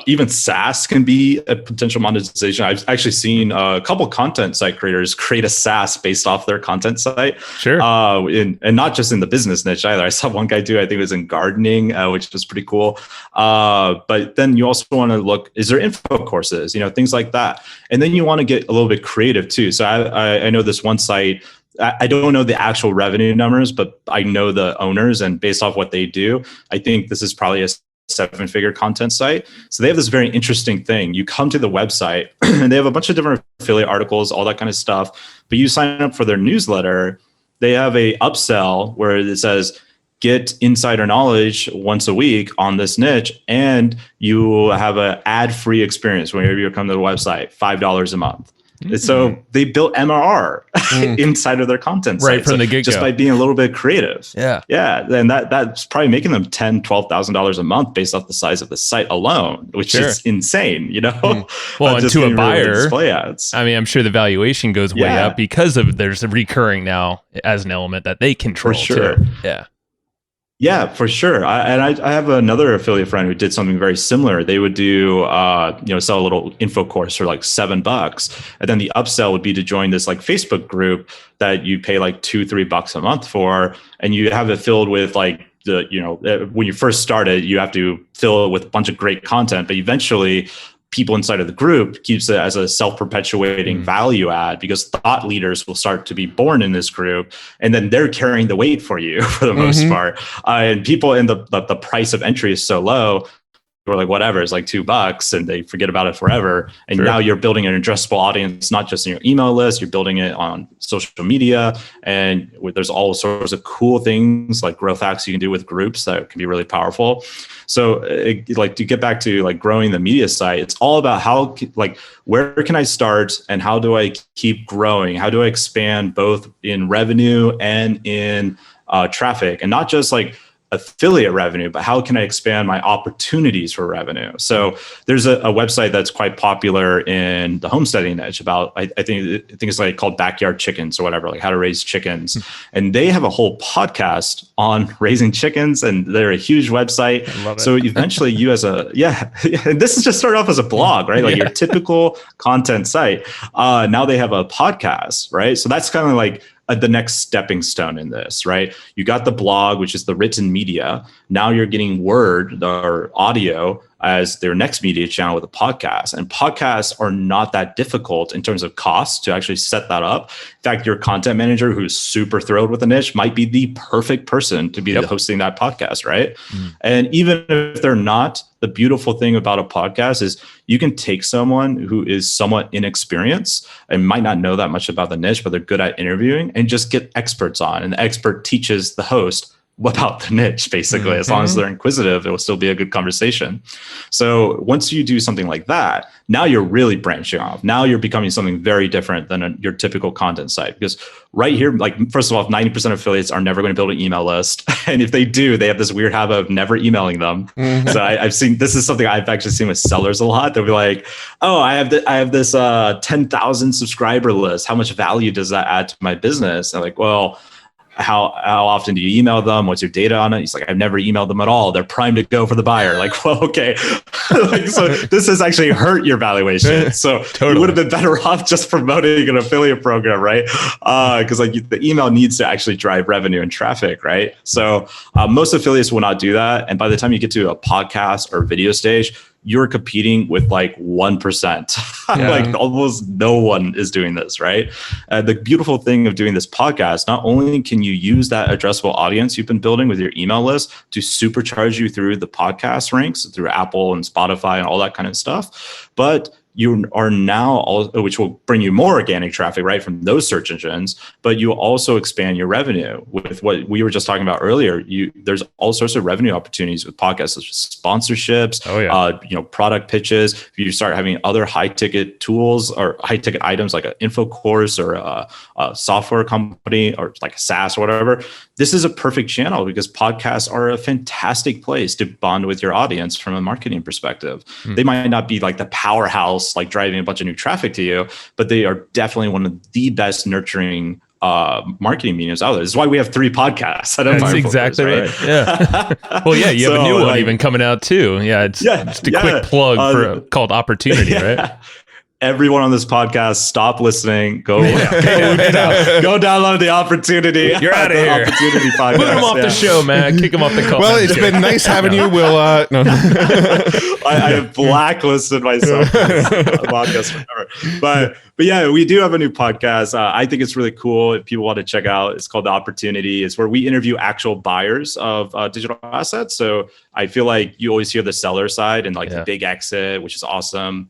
Even SaaS can be a potential monetization. I've actually seen a couple content site creators create a SaaS based off their content site. Sure. And not just in the business niche either. I saw one guy do, I think it was in gardening, which was pretty cool. But then you also want to look, is there info courses, things like that. And then you want to get a little bit creative too. So I know this one site, I don't know the actual revenue numbers, but I know the owners, and based off what they do, I think this is probably a 7-figure content site. So they have this very interesting thing. You come to the website and they have a bunch of different affiliate articles, all that kind of stuff, but you sign up for their newsletter. They have a upsell where it says, get insider knowledge once a week on this niche, and you have an ad-free experience whenever you come to the website, $5 a month. So they built MRR inside of their content site, right from the get-go, just by being a little bit creative. Yeah. And that's probably making them $10,000-$12,000 a month based off the size of the site alone, which is insane, Well, and to a buyer, display ads. I mean, I'm sure the valuation goes way up because there's a recurring now as an element that they control. For sure. Too. Yeah. Yeah, for sure. I have another affiliate friend who did something very similar. They would do, sell a little info course for like $7, and then the upsell would be to join this like Facebook group that you pay like $2-3 a month for, and you have it filled with like when you first start it, you have to fill it with a bunch of great content, but eventually people inside of the group keeps it as a self-perpetuating value add, because thought leaders will start to be born in this group, and then they're carrying the weight for you for the most part. And people in the price of entry is so low, we're like, whatever, it's like $2, and they forget about it forever. And now you're building an addressable audience, not just in your email list, you're building it on social media. And there's all sorts of cool things like growth hacks you can do with groups that can be really powerful. So to get back to like growing the media site, it's all about where can I start and how do I keep growing? How do I expand both in revenue and in traffic, and not just like affiliate revenue, but how can I expand my opportunities for revenue? So there's a website that's quite popular in the homesteading niche about, I think it's like called Backyard Chickens or whatever, like how to raise chickens. And they have a whole podcast on raising chickens, and they're a huge website. So eventually you and this is just started off as a blog, right? Like your typical content site. Now they have a podcast, right? So that's kind of like the next stepping stone in this, right? You got the blog, which is the written media. Now you're getting word or audio as their next media channel with a podcast. And podcasts are not that difficult in terms of cost to actually set that up. In fact, your content manager who's super thrilled with a niche might be the perfect person to be hosting that podcast, right? And even if they're not, the beautiful thing about a podcast is you can take someone who is somewhat inexperienced and might not know that much about the niche, but they're good at interviewing, and just get experts on. And the expert teaches the host about the niche, basically. As long as they're inquisitive, it will still be a good conversation. So once you do something like that, now you're really branching off. Now you're becoming something very different than your typical content site. Because right here, like, first of all, 90% of affiliates are never going to build an email list. And if they do, they have this weird habit of never emailing them. So I've seen, this is something I've actually seen with sellers a lot. They'll be like, oh, I have this 10,000 subscriber list. How much value does that add to my business? And I'm like, well, how often do you email them? What's your data on it? He's like, I've never emailed them at all. They're primed to go for the buyer. Like, well, okay. So this has actually hurt your valuation. So you would have been better off just promoting an affiliate program, right? Because the email needs to actually drive revenue and traffic, right? So most affiliates will not do that. And by the time you get to a podcast or video stage, you're competing with like 1%. Like almost no one is doing this, right? The beautiful thing of doing this podcast, not only can you use that addressable audience you've been building with your email list to supercharge you through the podcast ranks, through Apple and Spotify and all that kind of stuff, but you are now, which will bring you more organic traffic, right, from those search engines, but you also expand your revenue with what we were just talking about earlier. There's all sorts of revenue opportunities with podcasts, such as sponsorships, product pitches. If you start having other high ticket tools or high ticket items like an info course or a software company or like a SaaS or whatever, this is a perfect channel because podcasts are a fantastic place to bond with your audience from a marketing perspective. They might not be like the powerhouse, like driving a bunch of new traffic to you, but they are definitely one of the best nurturing marketing mediums out there. This is why we have 3 podcasts. That's exactly right. Yeah. Well, yeah, you have a new one even coming out too. Yeah, it's just a quick plug called Opportunity, right? Everyone on this podcast, stop listening. Go download the Opportunity. You're out of here. Opportunity podcast. Put him off the show, man. Kick him off the call. Well, it's been nice having you. We'll no. I have blacklisted myself from this podcast forever. But yeah, we do have a new podcast. I think it's really cool. If people want to check out, it's called The Opportunity. It's where we interview actual buyers of digital assets. So I feel like you always hear the seller side and like the big exit, which is awesome.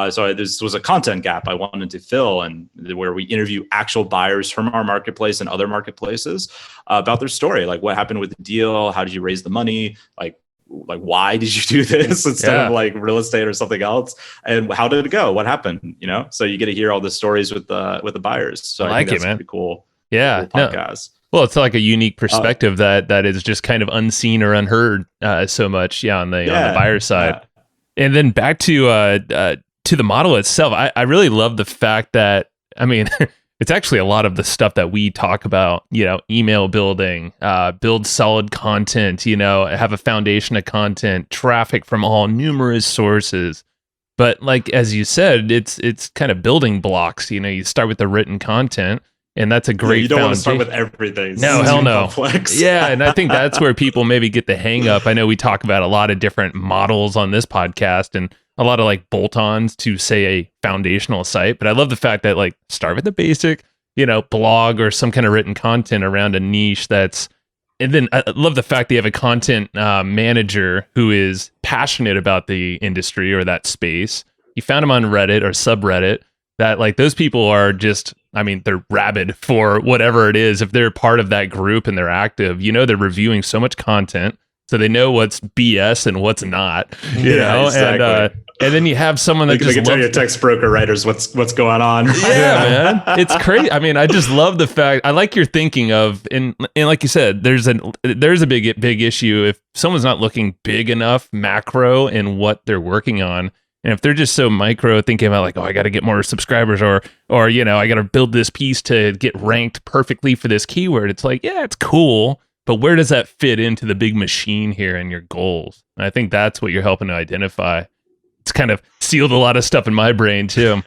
So this was a content gap I wanted to fill, and where we interview actual buyers from our marketplace and other marketplaces about their story, like what happened with the deal, how did you raise the money, like why did you do this instead of like real estate or something else, and how did it go, what happened, so you get to hear all the stories with the buyers. So I think that's pretty cool. Yeah, cool podcast. Well, it's like a unique perspective that is just kind of unseen or unheard so much, on the buyer side. And then back to the model itself, I really love the fact that, I mean, it's actually a lot of the stuff that we talk about, email building, build solid content, have a foundation of content, traffic from all numerous sources. But like, as you said, it's kind of building blocks. You start with the written content, and that's a great You don't want to foundation. start with everything. No, hell no. Complex. Yeah, and I think that's where people maybe get the hang up. I know we talk about a lot of different models on this podcast and a lot of like bolt-ons to say a foundational site, but I love the fact that like start with the basic, blog or some kind of written content around a niche and then I love the fact that you have a content manager who is passionate about the industry or that space. You found them on Reddit or subreddit. That like those people are just, they're rabid for whatever it is. If they're part of that group and they're active, they're reviewing so much content, so they know what's BS and what's not. Exactly. And then you have someone that they can tell your text broker writers what's going on. Yeah, man, it's crazy. I just love the fact. I like your thinking of, and like you said, there's a big issue if someone's not looking big enough macro in what they're working on. And if they're just so micro, thinking about like, oh, I got to get more subscribers, or I got to build this piece to get ranked perfectly for this keyword. It's like, yeah, it's cool, but where does that fit into the big machine here and your goals? And I think that's what you're helping to identify. It's kind of sealed a lot of stuff in my brain too,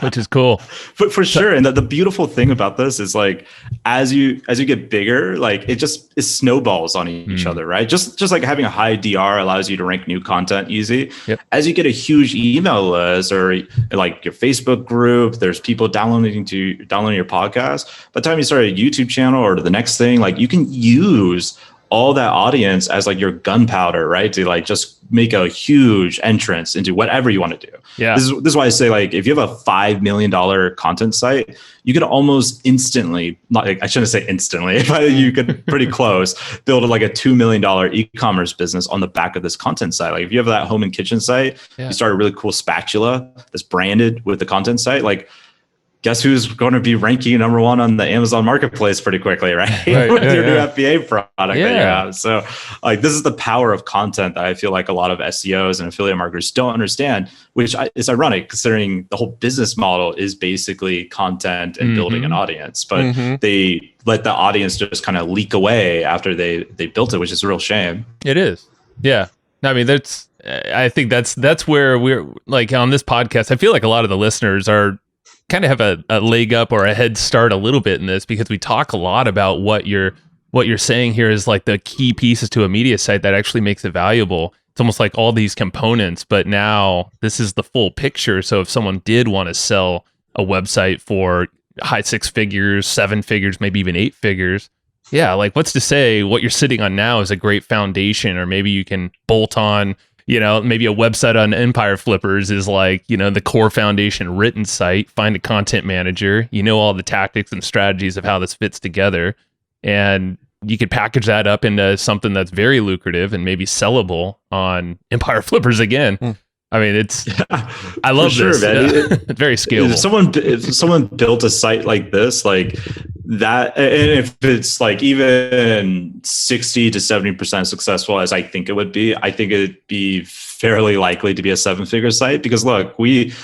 which is cool. But for sure. And the beautiful thing about this is like, as you get bigger, like it snowballs on each other, right? Just like having a high DR allows you to rank new content easy. Yep. As you get a huge email list or like your Facebook group, there's people downloading your podcast. By the time you start a YouTube channel or the next thing, like you can use all that audience as like your gunpowder, right? To like just make a huge entrance into whatever you want to do. Yeah. This is why I say like, if you have a $5 million content site, you could almost instantly, I shouldn't say instantly, but you could pretty close build like a $2 million e-commerce business on the back of this content site. Like if you have that home and kitchen site, you start a really cool spatula that's branded with the content site, like guess who's going to be ranking #1 on the Amazon Marketplace pretty quickly, right? With your new FBA product that you have. So like this is the power of content that I feel like a lot of SEOs and affiliate marketers don't understand, which is ironic considering the whole business model is basically content and building an audience. But they let the audience just kind of leak away after they built it, which is a real shame. It is. Yeah. I think that's where we're like on this podcast. I feel like a lot of the listeners are kind of have a leg up or a head start a little bit in this because we talk a lot about what you're saying here is like the key pieces to a media site that actually makes it valuable. It's almost like all these components, but now this is the full picture. So if someone did want to sell a website for high 6 figures, 7 figures, maybe even 8 figures, yeah, like what's to say what you're sitting on now is a great foundation, or maybe you can bolt on, maybe a website on Empire Flippers is like, the core foundation written site, find a content manager, all the tactics and strategies of how this fits together. And you could package that up into something that's very lucrative and maybe sellable on Empire Flippers again. I love this. It's very scalable. If someone built a site like this, like that, and if it's like even 60 to 70% successful as I think it would be, I think it'd be fairly likely to be a 7-figure site. Because look, we've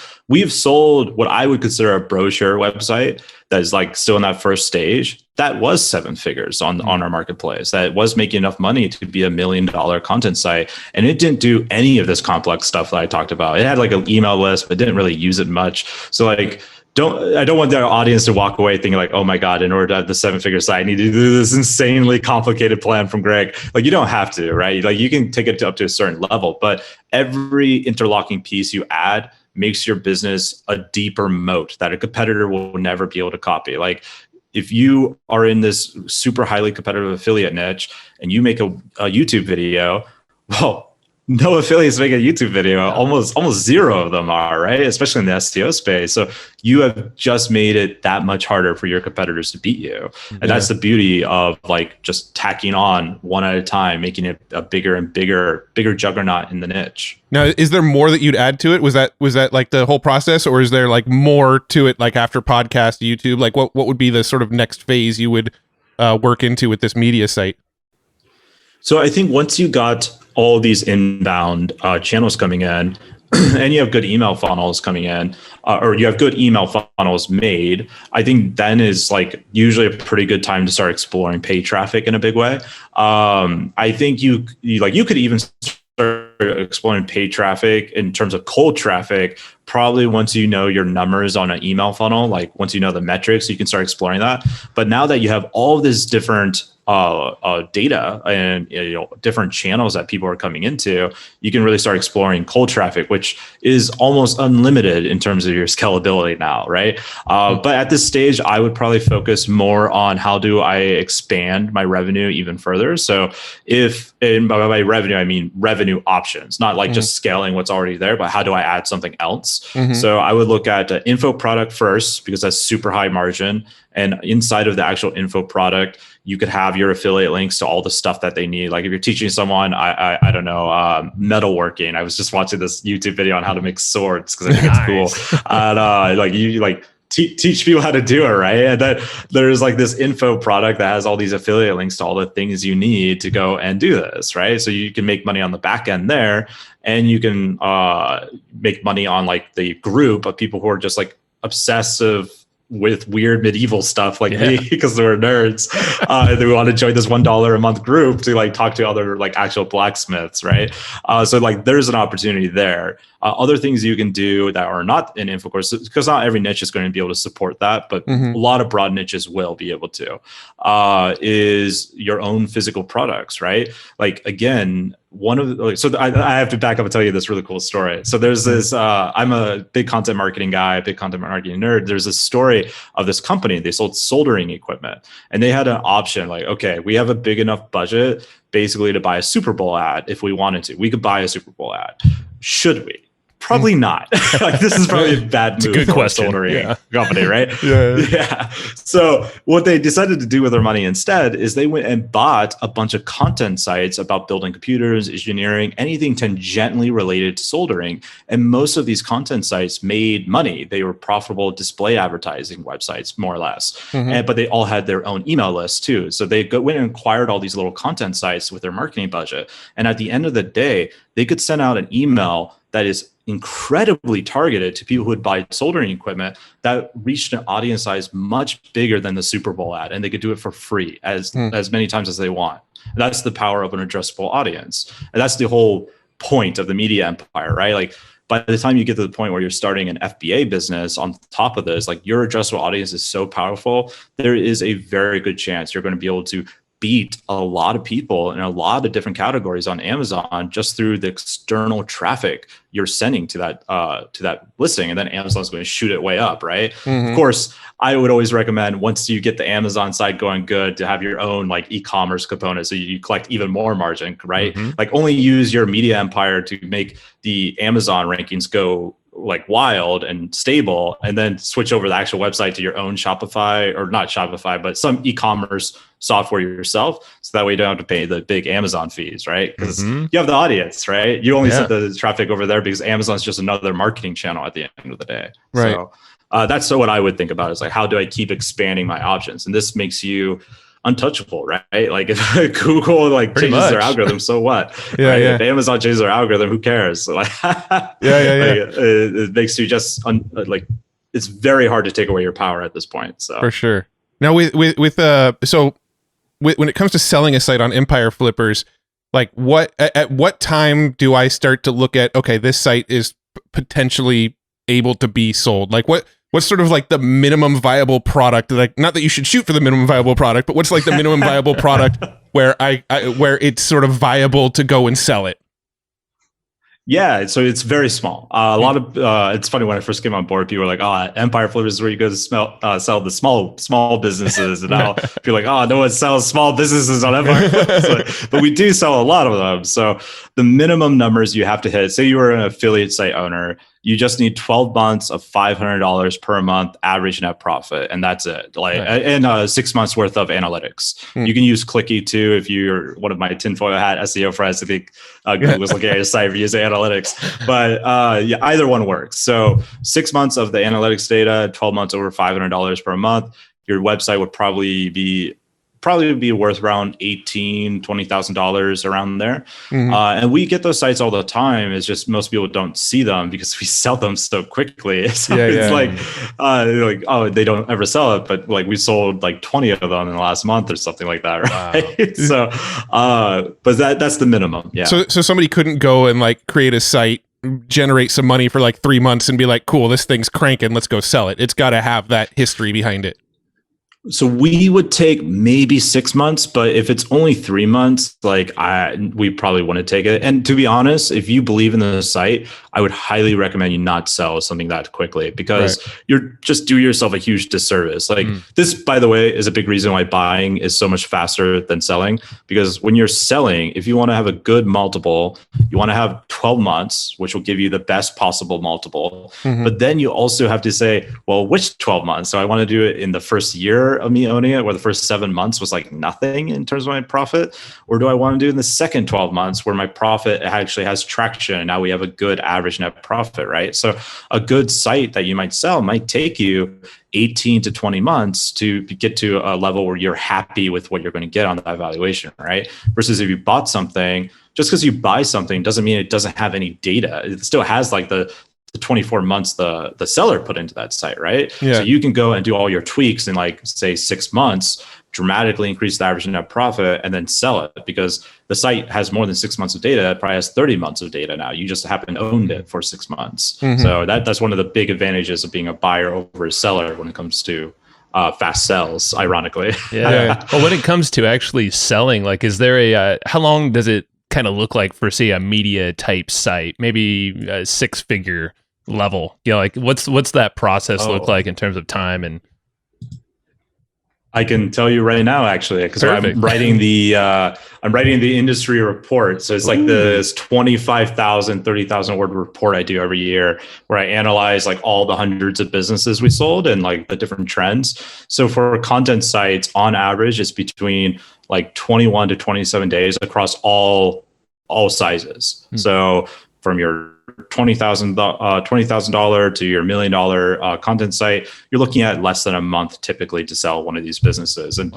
sold what I would consider a brochure website that is like still in that first stage. That was 7 figures on our marketplace. That was making enough money to be $1 million content site. And it didn't do any of this complex stuff that I talked about. It had like an email list, but didn't really use it much. So like, I don't want their audience to walk away thinking like, oh my God, in order to have the 7-figure site, I need to do this insanely complicated plan from Greg. Like you don't have to, right? Like you can take it up to a certain level, but every interlocking piece you add makes your business a deeper moat that a competitor will never be able to copy. Like if you are in this super highly competitive affiliate niche and you make a YouTube video, well, no affiliates make a YouTube video. Almost zero of them are, right? Especially in the SEO space. So you have just made it that much harder for your competitors to beat you. And that's the beauty of like just tacking on one at a time, making it a bigger and bigger juggernaut in the niche. Now, is there more that you'd add to it? Was that like the whole process, or is there like more to it, like after podcast, YouTube? Like what would be the sort of next phase you would work into with this media site? So I think once you got all these inbound channels coming in, and you have good email funnels coming in, or you have good email funnels made, I think then is like usually a pretty good time to start exploring paid traffic in a big way. I think you could even start exploring paid traffic in terms of cold traffic, probably once you know your numbers on an email funnel, like once you know the metrics, you can start exploring that. But now that you have all of this different data and different channels that people are coming into, you can really start exploring cold traffic, which is almost unlimited in terms of your scalability now, right? But at this stage, I would probably focus more on how do I expand my revenue even further. So and by revenue, I mean revenue options, not like just scaling what's already there, but how do I add something else? So I would look at the info product first, because that's super high margin. And inside of the actual info product, you could have your affiliate links to all the stuff that they need. Like if you're teaching someone, I don't know, metalworking. I was just watching this YouTube video on how to make swords because I think it's cool. And you teach people how to do it, right? And then there's like this info product that has all these affiliate links to all the things you need to go and do this, right? So you can make money on the back end there, and you can make money on like the group of people who are just like obsessive with weird medieval stuff like me, because they're nerds. They want to join this $1 a month group to like talk to other like actual blacksmiths, right? So like there's an opportunity there. Other things you can do that are not in info course, because not every niche is going to be able to support that, but a lot of broad niches will be able to, is your own physical products, right? Like again, I have to back up and tell you this really cool story. So there's this, I'm a big content marketing guy, big content marketing nerd. There's a story of this company. They sold soldering equipment, and they had an option like, okay, we have a big enough budget basically to buy a Super Bowl ad. If we wanted to, we could buy a Super Bowl ad. Should we? Probably not. Like this is probably a bad move for a soldering company, right? Yeah. So what they decided to do with their money instead is they went and bought a bunch of content sites about building computers, engineering, anything tangentially related to soldering. And most of these content sites made money. They were profitable display advertising websites, more or less. But they all had their own email list too. So they went and acquired all these little content sites with their marketing budget. And at the end of the day, they could send out an email that is incredibly targeted to people who would buy soldering equipment that reached an audience size much bigger than the Super Bowl ad, and they could do it for free as many times as they want. And that's the power of an addressable audience, and that's the whole point of the media empire, right? Like by the time you get to the point where you're starting an FBA business on top of this, like your addressable audience is so powerful, there is a very good chance you're going to be able to beat a lot of people in a lot of different categories on Amazon just through the external traffic you're sending to that listing, and then Amazon's going to shoot it way up, right? Of course, I would always recommend, once you get the Amazon side going good, to have your own like e-commerce component so you collect even more margin, right? Like only use your media empire to make the Amazon rankings go like wild and stable, and then switch over the actual website to your own Shopify, or not Shopify, but some e-commerce software yourself. So that way you don't have to pay the big Amazon fees, right? Because you have the audience, right? You only send the traffic over there because Amazon's just another marketing channel at the end of the day. Right. So that's what I would think about, is like, how do I keep expanding my options? And this makes you untouchable, right? Like if Google like changes their algorithm, so what? If Amazon changes their algorithm, who cares? So, like, it makes you just like, it's very hard to take away your power at this point. So for sure. Now when it comes to selling a site on Empire Flippers, like at what time do I start to look at, okay, this site is potentially able to be sold? Like what's sort of like the minimum viable product? Like, not that you should shoot for the minimum viable product, but what's like the minimum viable product where where it's sort of viable to go and sell it? Yeah, so it's very small. A lot of it's funny, when I first came on board, people were like, "Oh, Empire Flippers is where you go to sell the small businesses." And now people are like, "Oh, no one sells small businesses on Empire Flippers." But we do sell a lot of them. So the minimum numbers you have to hit, say you were an affiliate site owner, you just need 12 months of $500 per month average net profit, and that's it. Like, and 6 months worth of analytics. You can use Clicky too if you're one of my tinfoil hat SEO friends. I think Google's looking at your site for using analytics, but either one works. So 6 months of the analytics data, 12 months over $500 per month. Your website would probably be probably be worth around $20,000 around there. Mhm. And we get those sites all the time. It's just most people don't see them because we sell them so quickly. So it's like, oh, they don't ever sell it, but like we sold like 20 of them in the last month or something like that, right? So, but that's the minimum. Yeah. So somebody couldn't go and like create a site, generate some money for like 3 months and be like, cool, this thing's cranking, let's go sell it. It's got to have that history behind it. So we would take maybe 6 months, but if it's only 3 months, we probably wouldn't take it. And to be honest, if you believe in the site, I would highly recommend you not sell something that quickly because you're just do yourself a huge disservice. Like this, by the way, is a big reason why buying is so much faster than selling. Because when you're selling, if you want to have a good multiple, you want to have 12 months, which will give you the best possible multiple. But then you also have to say, well, which 12 months? So I want to do it in the first year of me owning it, where the first 7 months was like nothing in terms of my profit, or do I want to do it in the second 12 months where my profit actually has traction and now we have a good average net profit, right? So a good site that you might sell might take you 18 to 20 months to get to a level where you're happy with what you're going to get on that valuation, right? Versus if you bought something, just because you buy something doesn't mean it doesn't have any data. It still has like the 24 months the seller put into that site, right? Yeah. So you can go and do all your tweaks in like say 6 months, dramatically increase the average net profit and then sell it because the site has more than 6 months of data. It probably has 30 months of data now. You just haven't owned it for 6 months. So that's one of the big advantages of being a buyer over a seller when it comes to fast sells, ironically. Yeah. Well, when it comes to actually selling, like, is there a, how long does it kind of look like for, say, a media type site, maybe a 6-figure level? You know, like what's that process look like in terms of time? And I can tell you right now, actually, because I'm writing the industry report. So it's like this 25,000, 30,000 word report I do every year where I analyze like all the hundreds of businesses we sold and like the different trends. So for content sites, on average, it's between like 21 to 27 days across all sizes. So from your $20,000 to your $1 million content site, you're looking at less than a month typically to sell one of these businesses. And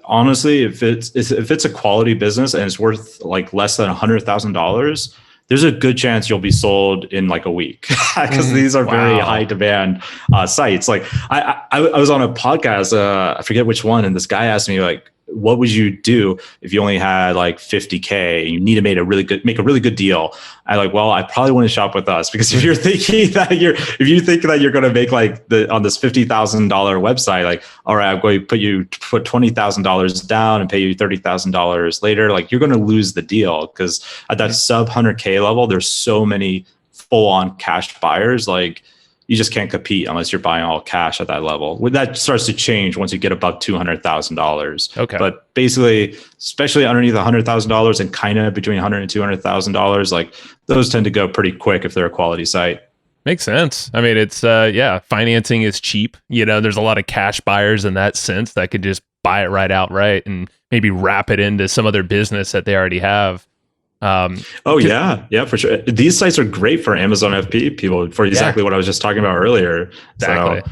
honestly, if it's a quality business and it's worth like less than $100,000, there's a good chance you'll be sold in like a week because these are very high demand sites. Like I was on a podcast, I forget which one, and this guy asked me like, what would you do if you only had like 50K and you need to make a really good deal? I like, well, I probably wouldn't shop with us because if you're thinking that if you think that you're going to make like on this $50,000 website, like, all right, I'm going to put $20,000 down and pay you $30,000 later. Like you're going to lose the deal because at that sub 100K level, there's so many full on cash buyers. Like, you just can't compete unless you're buying all cash at that level. That starts to change once you get above $200,000. Okay. But basically, especially underneath $100,000 and kind of between $100,000 and $200,000, like those tend to go pretty quick if they're a quality site. Makes sense. I mean, it's financing is cheap. You know, there's a lot of cash buyers in that sense that could just buy it right outright and maybe wrap it into some other business that they already have. Yeah, for sure. These sites are great for Amazon FP people for exactly what I was just talking about earlier. Exactly.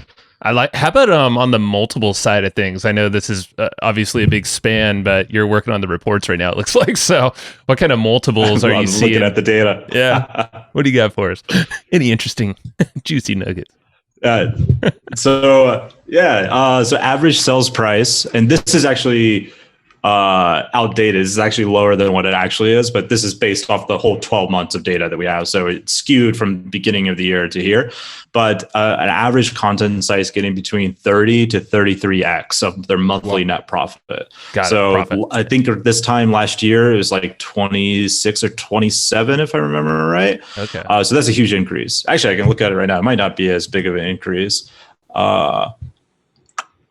So, how about on the multiple side of things? I know this is obviously a big span, but you're working on the reports right now, it looks like. So what kind of multiples are you seeing? Looking at the data. Yeah. What do you got for us? Any interesting, juicy nuggets? So average sales price, and this is actually outdated. This is actually lower than what it actually is, but this is based off the whole 12 months of data that we have. So it's skewed from the beginning of the year to here. But an average content site is getting between 30 to 33x of their monthly net profit. I think this time last year it was like 26 or 27, if I remember right. Okay. So that's a huge increase. Actually, I can look at it right now. It might not be as big of an increase.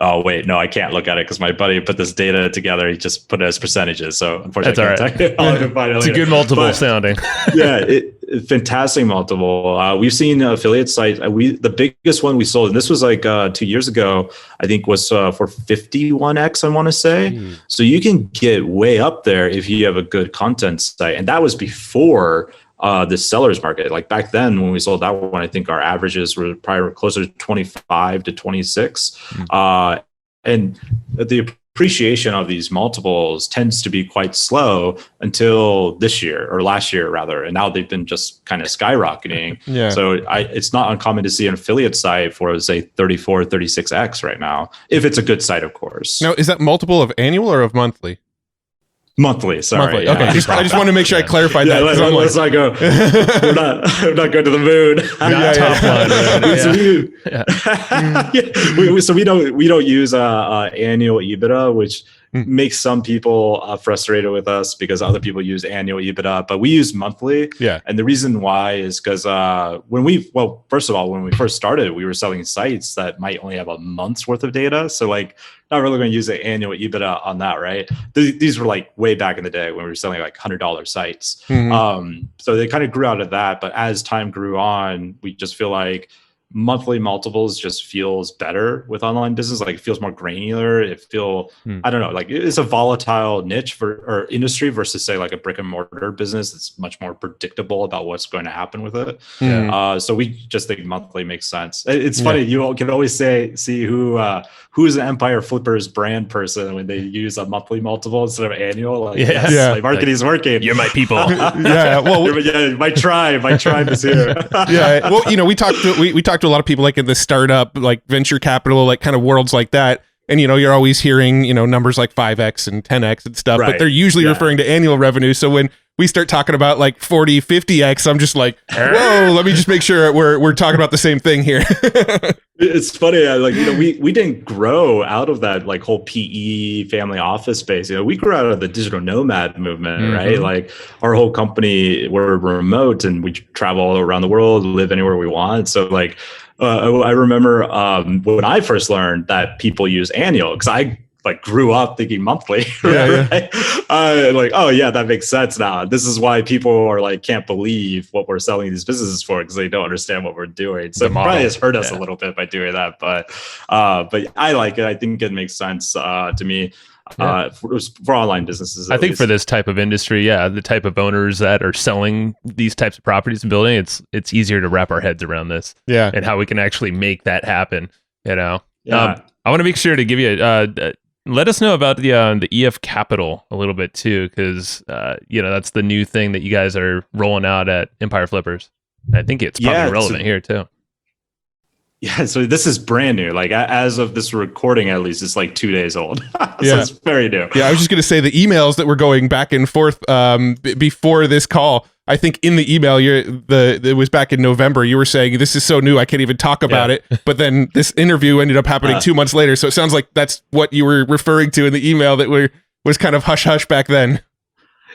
Oh, wait, no, I can't look at it because my buddy put this data together. He just put it as percentages. So unfortunately, that's all right. It's a good multiple sounding. Fantastic multiple. We've seen affiliate sites. The biggest one we sold, and this was like 2 years ago, I think was for 51x, I want to say. So you can get way up there if you have a good content site. And that was before the seller's market. Like back then when we sold that one, I think our averages were probably closer to 25 to 26. and the appreciation of these multiples tends to be quite slow until this year or last year rather, and now they've been just kind of skyrocketing. So it's not uncommon to see an affiliate site for say 34 36x right now, if it's a good site, of course. Now, is that multiple of annual or of monthly? Monthly, sorry. Monthly. Yeah. Okay, I just want to make sure I clarified that. Let's not go. we're not going to the moon. So we don't use annual EBITDA, which makes some people frustrated with us because other people use annual EBITDA, but we use monthly. And the reason why is because first of all, when we first started, we were selling sites that might only have a month's worth of data. So like, not really going to use the annual EBITDA on that, right? These were like way back in the day when we were selling like $100 sites. So they kind of grew out of that. But as time grew on, we just feel like monthly multiples just feels better with online business. Like it feels more granular. I don't know, like it's a volatile niche or industry versus say like a brick and mortar business. It's much more predictable about what's going to happen with it. So we just think monthly makes sense. It's funny. You can always see who's an Empire Flippers brand person when they use a monthly multiple instead of annual. Like, like marketing's working. You're my people. My tribe is here. Well, we talked to a lot of people like in the startup, like venture capital, like kind of worlds like that. And, you're always hearing, numbers like 5x and 10x and stuff, but they're usually referring to annual revenue. So when we start talking about like 40, 50x, I'm just like, whoa, let me just make sure we're talking about the same thing here. It's funny. We didn't grow out of that like whole PE family office space. We grew out of the digital nomad movement, right? Like our whole company, we're remote and we travel all around the world, live anywhere we want. So like, I remember when I first learned that people use annual, because I like grew up thinking monthly, right? Like, oh yeah, that makes sense now. This is why people are like can't believe what we're selling these businesses for because they don't understand what we're doing. So it probably has hurt us a little bit by doing that, but I like it. I think it makes sense to me. For online businesses, I think for this type of industry, the type of owners that are selling these types of properties and building, it's easier to wrap our heads around this, and how we can actually make that happen. I want to make sure to give you let us know about the EF Capital a little bit too, because that's the new thing that you guys are rolling out at Empire Flippers. I think it's probably relevant here too. Yeah, so this is brand new. Like as of this recording, at least it's like 2 days old. So it's very new. Yeah, I was just going to say the emails that were going back and forth before this call. I think in the email, it was back in November. You were saying this is so new, I can't even talk about it. But then this interview ended up happening 2 months later. So it sounds like that's what you were referring to in the email that was kind of hush hush back then.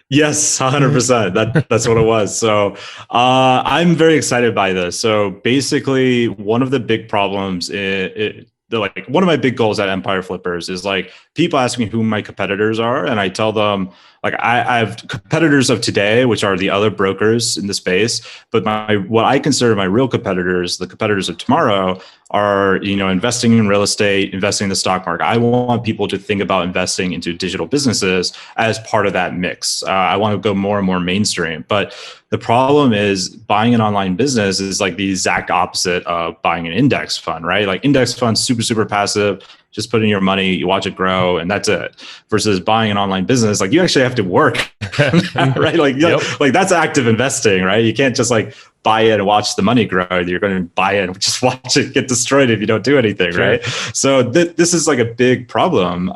Yes, 100%. That's what it was. So I'm very excited by this. So basically, one of the big problems, one of my big goals at Empire Flippers is like people ask me who my competitors are, and I tell them like I have competitors of today, which are the other brokers in the space, but what I consider my real competitors, the competitors of tomorrow, are investing in real estate, investing in the stock market. I want people to think about investing into digital businesses as part of that mix. I want to go more and more mainstream, but the problem is buying an online business is like the exact opposite of buying an index fund, right? Like index funds, super passive. Just put in your money, you watch it grow, and that's it. Versus buying an online business, like you actually have to work, right? Like, like that's active investing, right? You can't just like buy it and watch the money grow. You're going to buy it and just watch it get destroyed if you don't do anything, right? So this is like a big problem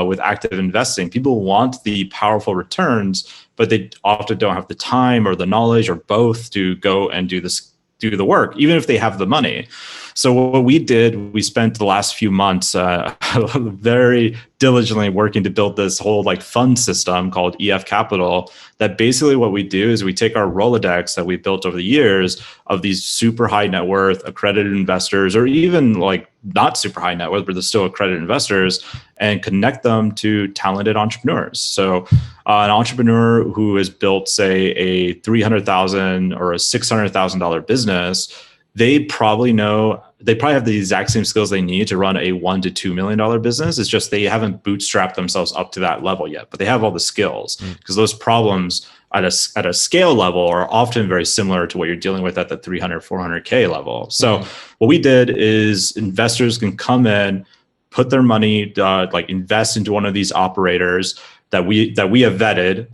with active investing. People want the powerful returns, but they often don't have the time or the knowledge or both to go and do the work, even if they have the money. So what we did, we spent the last few months very diligently working to build this whole like fund system called EF Capital. That basically what we do is we take our Rolodex that we built over the years of these super high net worth accredited investors, or even like not super high net worth, but they're still accredited investors, and connect them to talented entrepreneurs. So an entrepreneur who has built, say, a $300,000 or a $600,000 business, they probably have the exact same skills they need to run a $1 to $2 million business. It's just they haven't bootstrapped themselves up to that level yet, but they have all the skills because those problems at a scale level are often very similar to what you're dealing with at the 300, 400K level. So what we did is investors can come in, put their money, like invest into one of these operators that we have vetted.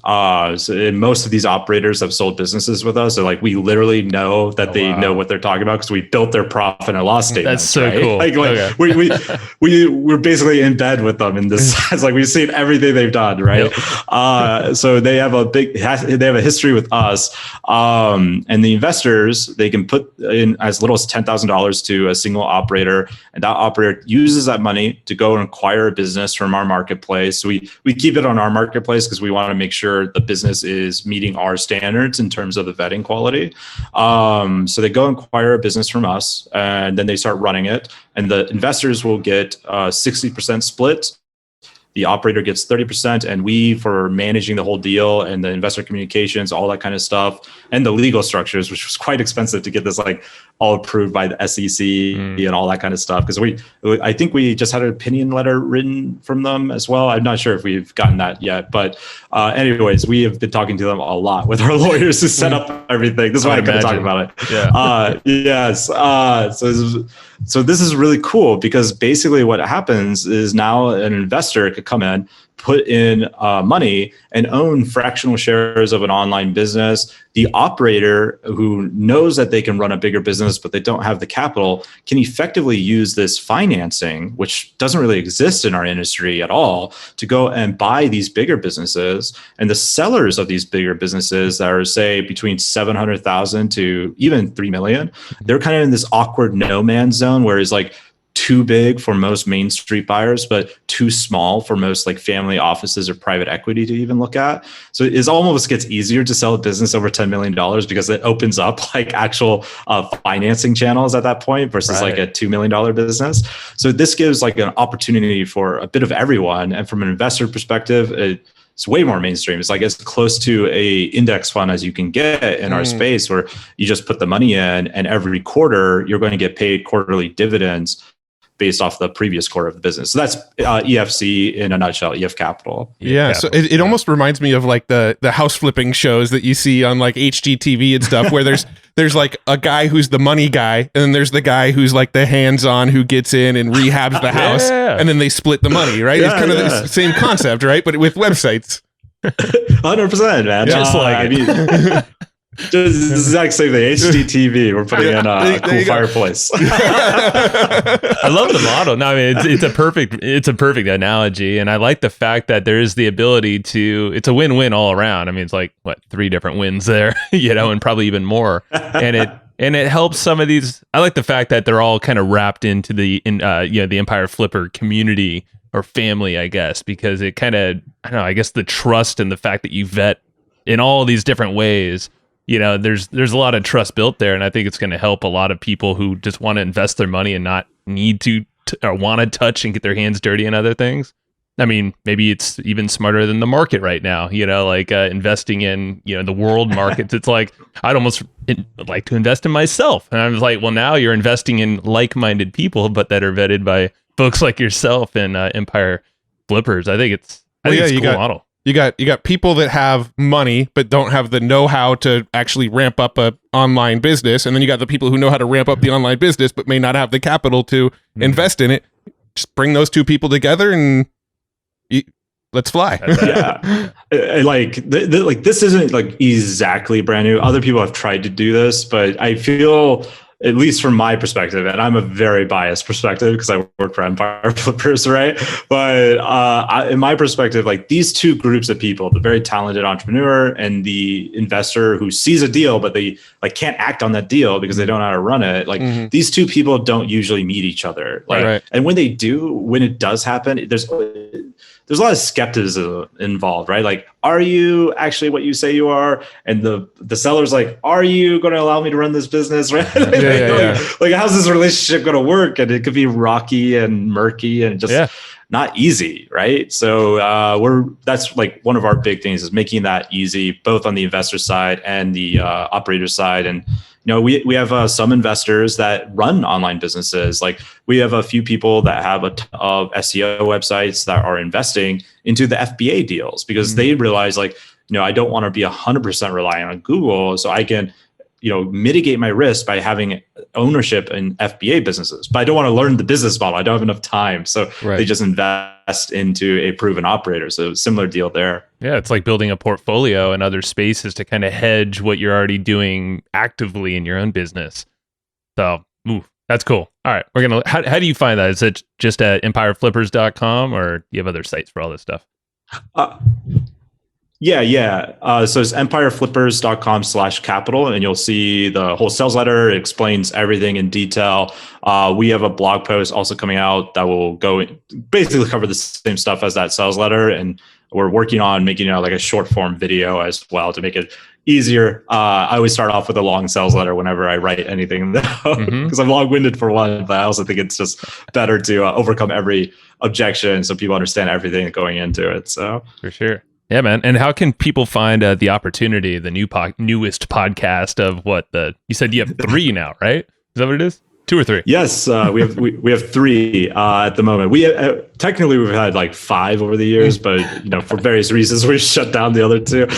And most of these operators have sold businesses with us. So like we literally know that they know what they're talking about because we built their profit and loss statements. That's so right? cool. Like okay. we're basically in bed with them in this sense. Like we've seen everything they've done, right? Yep. So they have they have a history with us. And the investors, they can put in as little as $10,000 to a single operator, and that operator uses that money to go and acquire a business from our marketplace. So we keep it on our marketplace because we want to make sure the business is meeting our standards in terms of the vetting quality. So they go and acquire a business from us, and then they start running it, and the investors will get 60% split. The operator gets 30%, and we, for managing the whole deal and the investor communications, all that kind of stuff, and the legal structures, which was quite expensive to get this like all approved by the SEC and all that kind of stuff. Because I think we just had an opinion letter written from them as well. I'm not sure if we've gotten that yet, but anyways, we have been talking to them a lot with our lawyers to set up everything. This is why I couldn't talk about it. Yeah. Yes. So this is really cool because basically what happens is now an investor could come in, put in money and own fractional shares of an online business. The operator who knows that they can run a bigger business, but they don't have the capital, can effectively use this financing, which doesn't really exist in our industry at all, to go and buy these bigger businesses. And the sellers of these bigger businesses that are, say, between 700,000 to even 3 million, they're kind of in this awkward no man's zone where it's like too big for most Main Street buyers, but too small for most like family offices or private equity to even look at. So it almost gets easier to sell a business over $10 million because it opens up like actual financing channels at that point versus like a $2 million business. So this gives like an opportunity for a bit of everyone. And from an investor perspective, it's way more mainstream. It's like as close to a index fund as you can get in our space, where you just put the money in and every quarter you're going to get paid quarterly dividends based off the previous quarter of the business. So that's EFC in a nutshell, EF Capital. Yeah, so it almost reminds me of like the house flipping shows that you see on like HGTV and stuff, where there's like a guy who's the money guy, and then there's the guy who's like the hands-on who gets in and rehabs the house, and then they split the money, right? It's kind of the same concept, right? But with websites. 100%, man. Just like, I mean... Just the exact same thing. HDTV. We're putting in a cool fireplace. I love the model. No, I mean it's a perfect analogy, and I like the fact that there is the ability to. It's a win-win all around. I mean, it's like 3 different wins there, and probably even more. And it helps some of these. I like the fact that they're all kind of wrapped into the Empire Flipper community or family, I guess, because it kind of I guess the trust and the fact that you vet in all these different ways. There's a lot of trust built there, and I think it's going to help a lot of people who just want to invest their money and not need to or want to touch and get their hands dirty in other things. I mean, maybe it's even smarter than the market right now, like investing in, the world markets. It's like, I'd almost like to invest in myself. And I was like, well, now you're investing in like-minded people, but that are vetted by folks like yourself and Empire Flippers. I think it's a cool model. You got people that have money but don't have the know-how to actually ramp up a online business, and then you got the people who know how to ramp up the online business but may not have the capital to invest in it. Just bring those two people together and let's fly. Yeah, this isn't like exactly brand new. Other people have tried to do this, but I feel, at least from my perspective, and I'm a very biased perspective because I work for Empire Flippers, right? But in my perspective, like these two groups of people, the very talented entrepreneur and the investor who sees a deal, but they like can't act on that deal because they don't know how to run it. Like these two people don't usually meet each other. Like, and when they do, when it does happen, there's a lot of skepticism involved, right? Like, are you actually what you say you are? And the seller's like, are you going to allow me to run this business? Right? Like, how's this relationship going to work? And it could be rocky and murky and just not easy, right? So that's like one of our big things is making that easy, both on the investor side and the operator side. And we have some investors that run online businesses. Like we have a few people that have a ton of SEO websites that are investing into the FBA deals because they realize like, I don't want to be 100% reliant on Google. So I can mitigate my risk by having ownership in FBA businesses, but I don't want to learn the business model. I don't have enough time. So they just invest into a proven operator. So similar deal there. Yeah, it's like building a portfolio in other spaces to kind of hedge what you're already doing actively in your own business. So, that's cool. All right, how do you find that? Is it just at empireflippers.com, or do you have other sites for all this stuff? Yeah. So it's empireflippers.com/capital, and you'll see the whole sales letter. It explains everything in detail. We have a blog post also coming out that will basically cover the same stuff as that sales letter. And we're working on making like a short form video as well to make it easier. I always start off with a long sales letter whenever I write anything because I'm long-winded for one, but I also think it's just better to overcome every objection so people understand everything going into it. So for sure. Yeah, man. And how can people find the opportunity, the newest podcast of you said you have 3 now, right? Is that what it is? 2 or 3? Yes, we have 3 at the moment. We technically we've had like 5 over the years, but for various reasons we shut down the other 2.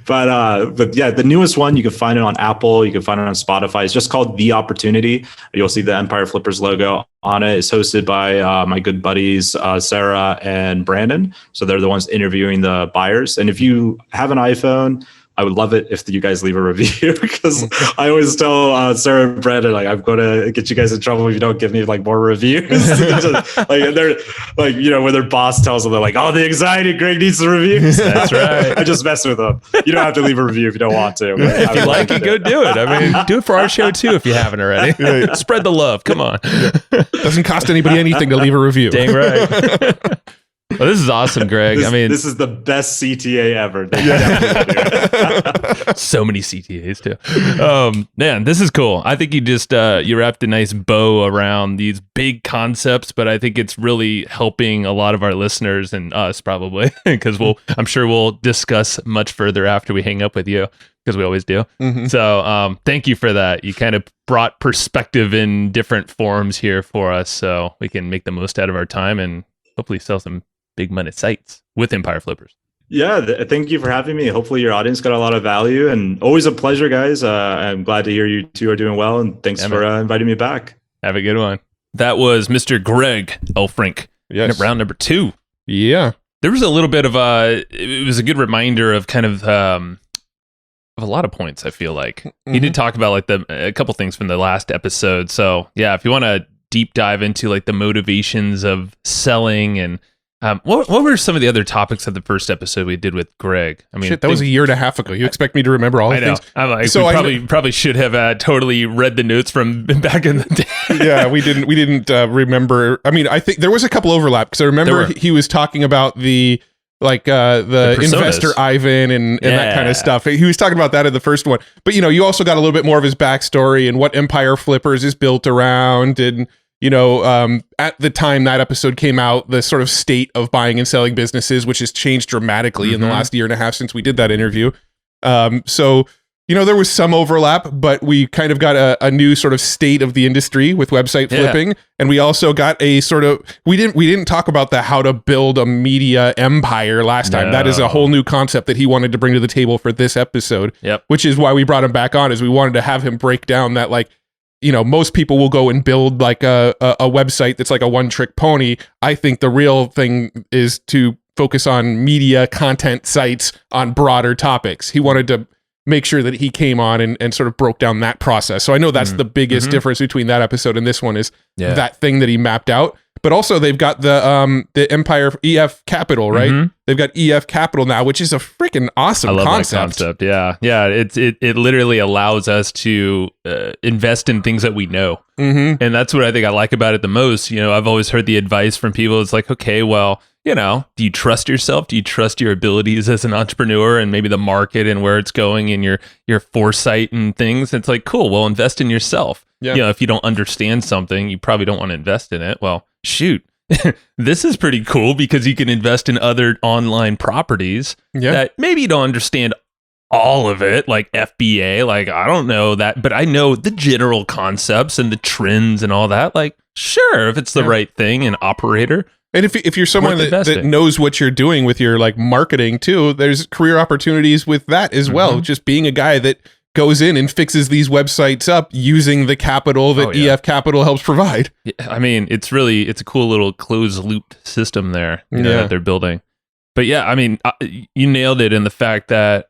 But yeah, the newest one, you can find it on Apple, you can find it on Spotify. It's just called The Opportunity. You'll see the Empire Flippers logo on it. It's hosted by my good buddies Sarah and Brandon. So they're the ones interviewing the buyers. And if you have an iPhone, I would love it if you guys leave a review, because I always tell Sarah and Brandon, like, I'm going to get you guys in trouble if you don't give me like more reviews. They're like, when their boss tells them, they're like, oh, the anxiety, Greg needs the reviews. That's right. I just mess with them. You don't have to leave a review if you don't want to. If you like it, go do it. I mean, do it for our show too if you haven't already. Spread the love. Come on. Doesn't cost anybody anything to leave a review. Dang right. Well, this is awesome, Greg. This is the best CTA ever. So many CTAs too. Man, this is cool. I think you just you wrapped a nice bow around these big concepts, but I think it's really helping a lot of our listeners and us probably, because I'm sure we'll discuss much further after we hang up with you, because we always do. Mm-hmm. So thank you for that. You kind of brought perspective in different forms here for us, so we can make the most out of our time and hopefully sell some big money sites with Empire Flippers. Yeah, thank you for having me. Hopefully your audience got a lot of value, and always a pleasure, guys. I'm glad to hear you 2 are doing well, and thanks for inviting me back. Have a good one. That was Mr. Greg Elfrink. Yes. Round number 2. Yeah. There was a little bit of it was a good reminder of kind of a lot of points, I feel like. He did talk about like a couple things from the last episode. So yeah, if you want to deep dive into like the motivations of selling and what were some of the other topics of the first episode we did with Greg? I mean, that was a year and a half ago. You expect me to remember all the things? I'm like, so we probably should have totally read the notes from back in the day. Yeah, we didn't remember. I mean, I think there was a couple overlap, because I remember he was talking about the investor Ivan and that kind of stuff. He was talking about that in the first one. But you also got a little bit more of his backstory and what Empire Flippers is built around, and at the time that episode came out, the sort of state of buying and selling businesses, which has changed dramatically in the last year and a half since we did that interview. So there was some overlap, but we kind of got a new sort of state of the industry with website flipping. And we also got a sort of, we didn't talk about the how to build a media empire last time. That is a whole new concept that he wanted to bring to the table for this episode, which is why we brought him back on, is we wanted to have him break down that, like, most people will go and build like a website that's like a one-trick pony. I think the real thing is to focus on media content sites on broader topics. He wanted to make sure that he came on and sort of broke down that process. So I know that's the biggest difference between that episode and this one, is that thing that he mapped out. But also they've got the Empire EF Capital, right? They've got EF Capital now, which is a freaking awesome concept. Yeah. It literally allows us to invest in things that we know. And that's what I think I like about it the most. I've always heard the advice from people. It's like, okay, well, do you trust yourself? Do you trust your abilities as an entrepreneur and maybe the market and where it's going and your foresight and things? It's like, cool, well, invest in yourself. Yeah. If you don't understand something, you probably don't want to invest in it. Well, shoot, this is pretty cool, because you can invest in other online properties that maybe you don't understand all of it, like FBA, like I don't know that, but I know the general concepts and the trends and all that. Like, sure, if it's the right thing and operator. And if you're someone that knows what you're doing with your like marketing too, there's career opportunities with that as well. Just being a guy that goes in and fixes these websites up using the capital that EF Capital helps provide. Yeah, I mean, it's a cool little closed loop system there that they're building. But yeah, I mean, you nailed it in the fact that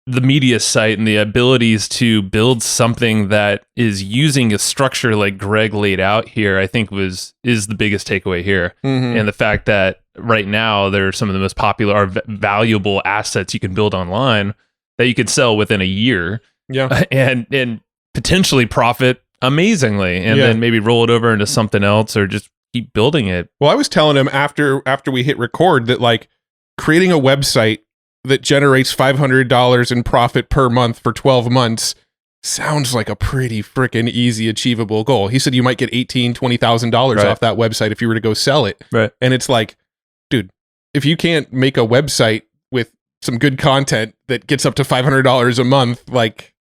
the media site and the abilities to build something that is using a structure like Greg laid out here, I think is the biggest takeaway here. And the fact that right now they're some of the most popular or valuable assets you can build online that you could sell within a year. Yeah. And potentially profit amazingly, and then maybe roll it over into something else or just keep building it. Well, I was telling him after we hit record that like creating a website that generates $500 in profit per month for 12 months sounds like a pretty freaking easy achievable goal. He said you might get $18,000-$20,000 off that website if you were to go sell it. Right. And it's like, dude, if you can't make a website with some good content that gets up to $500 a month, like,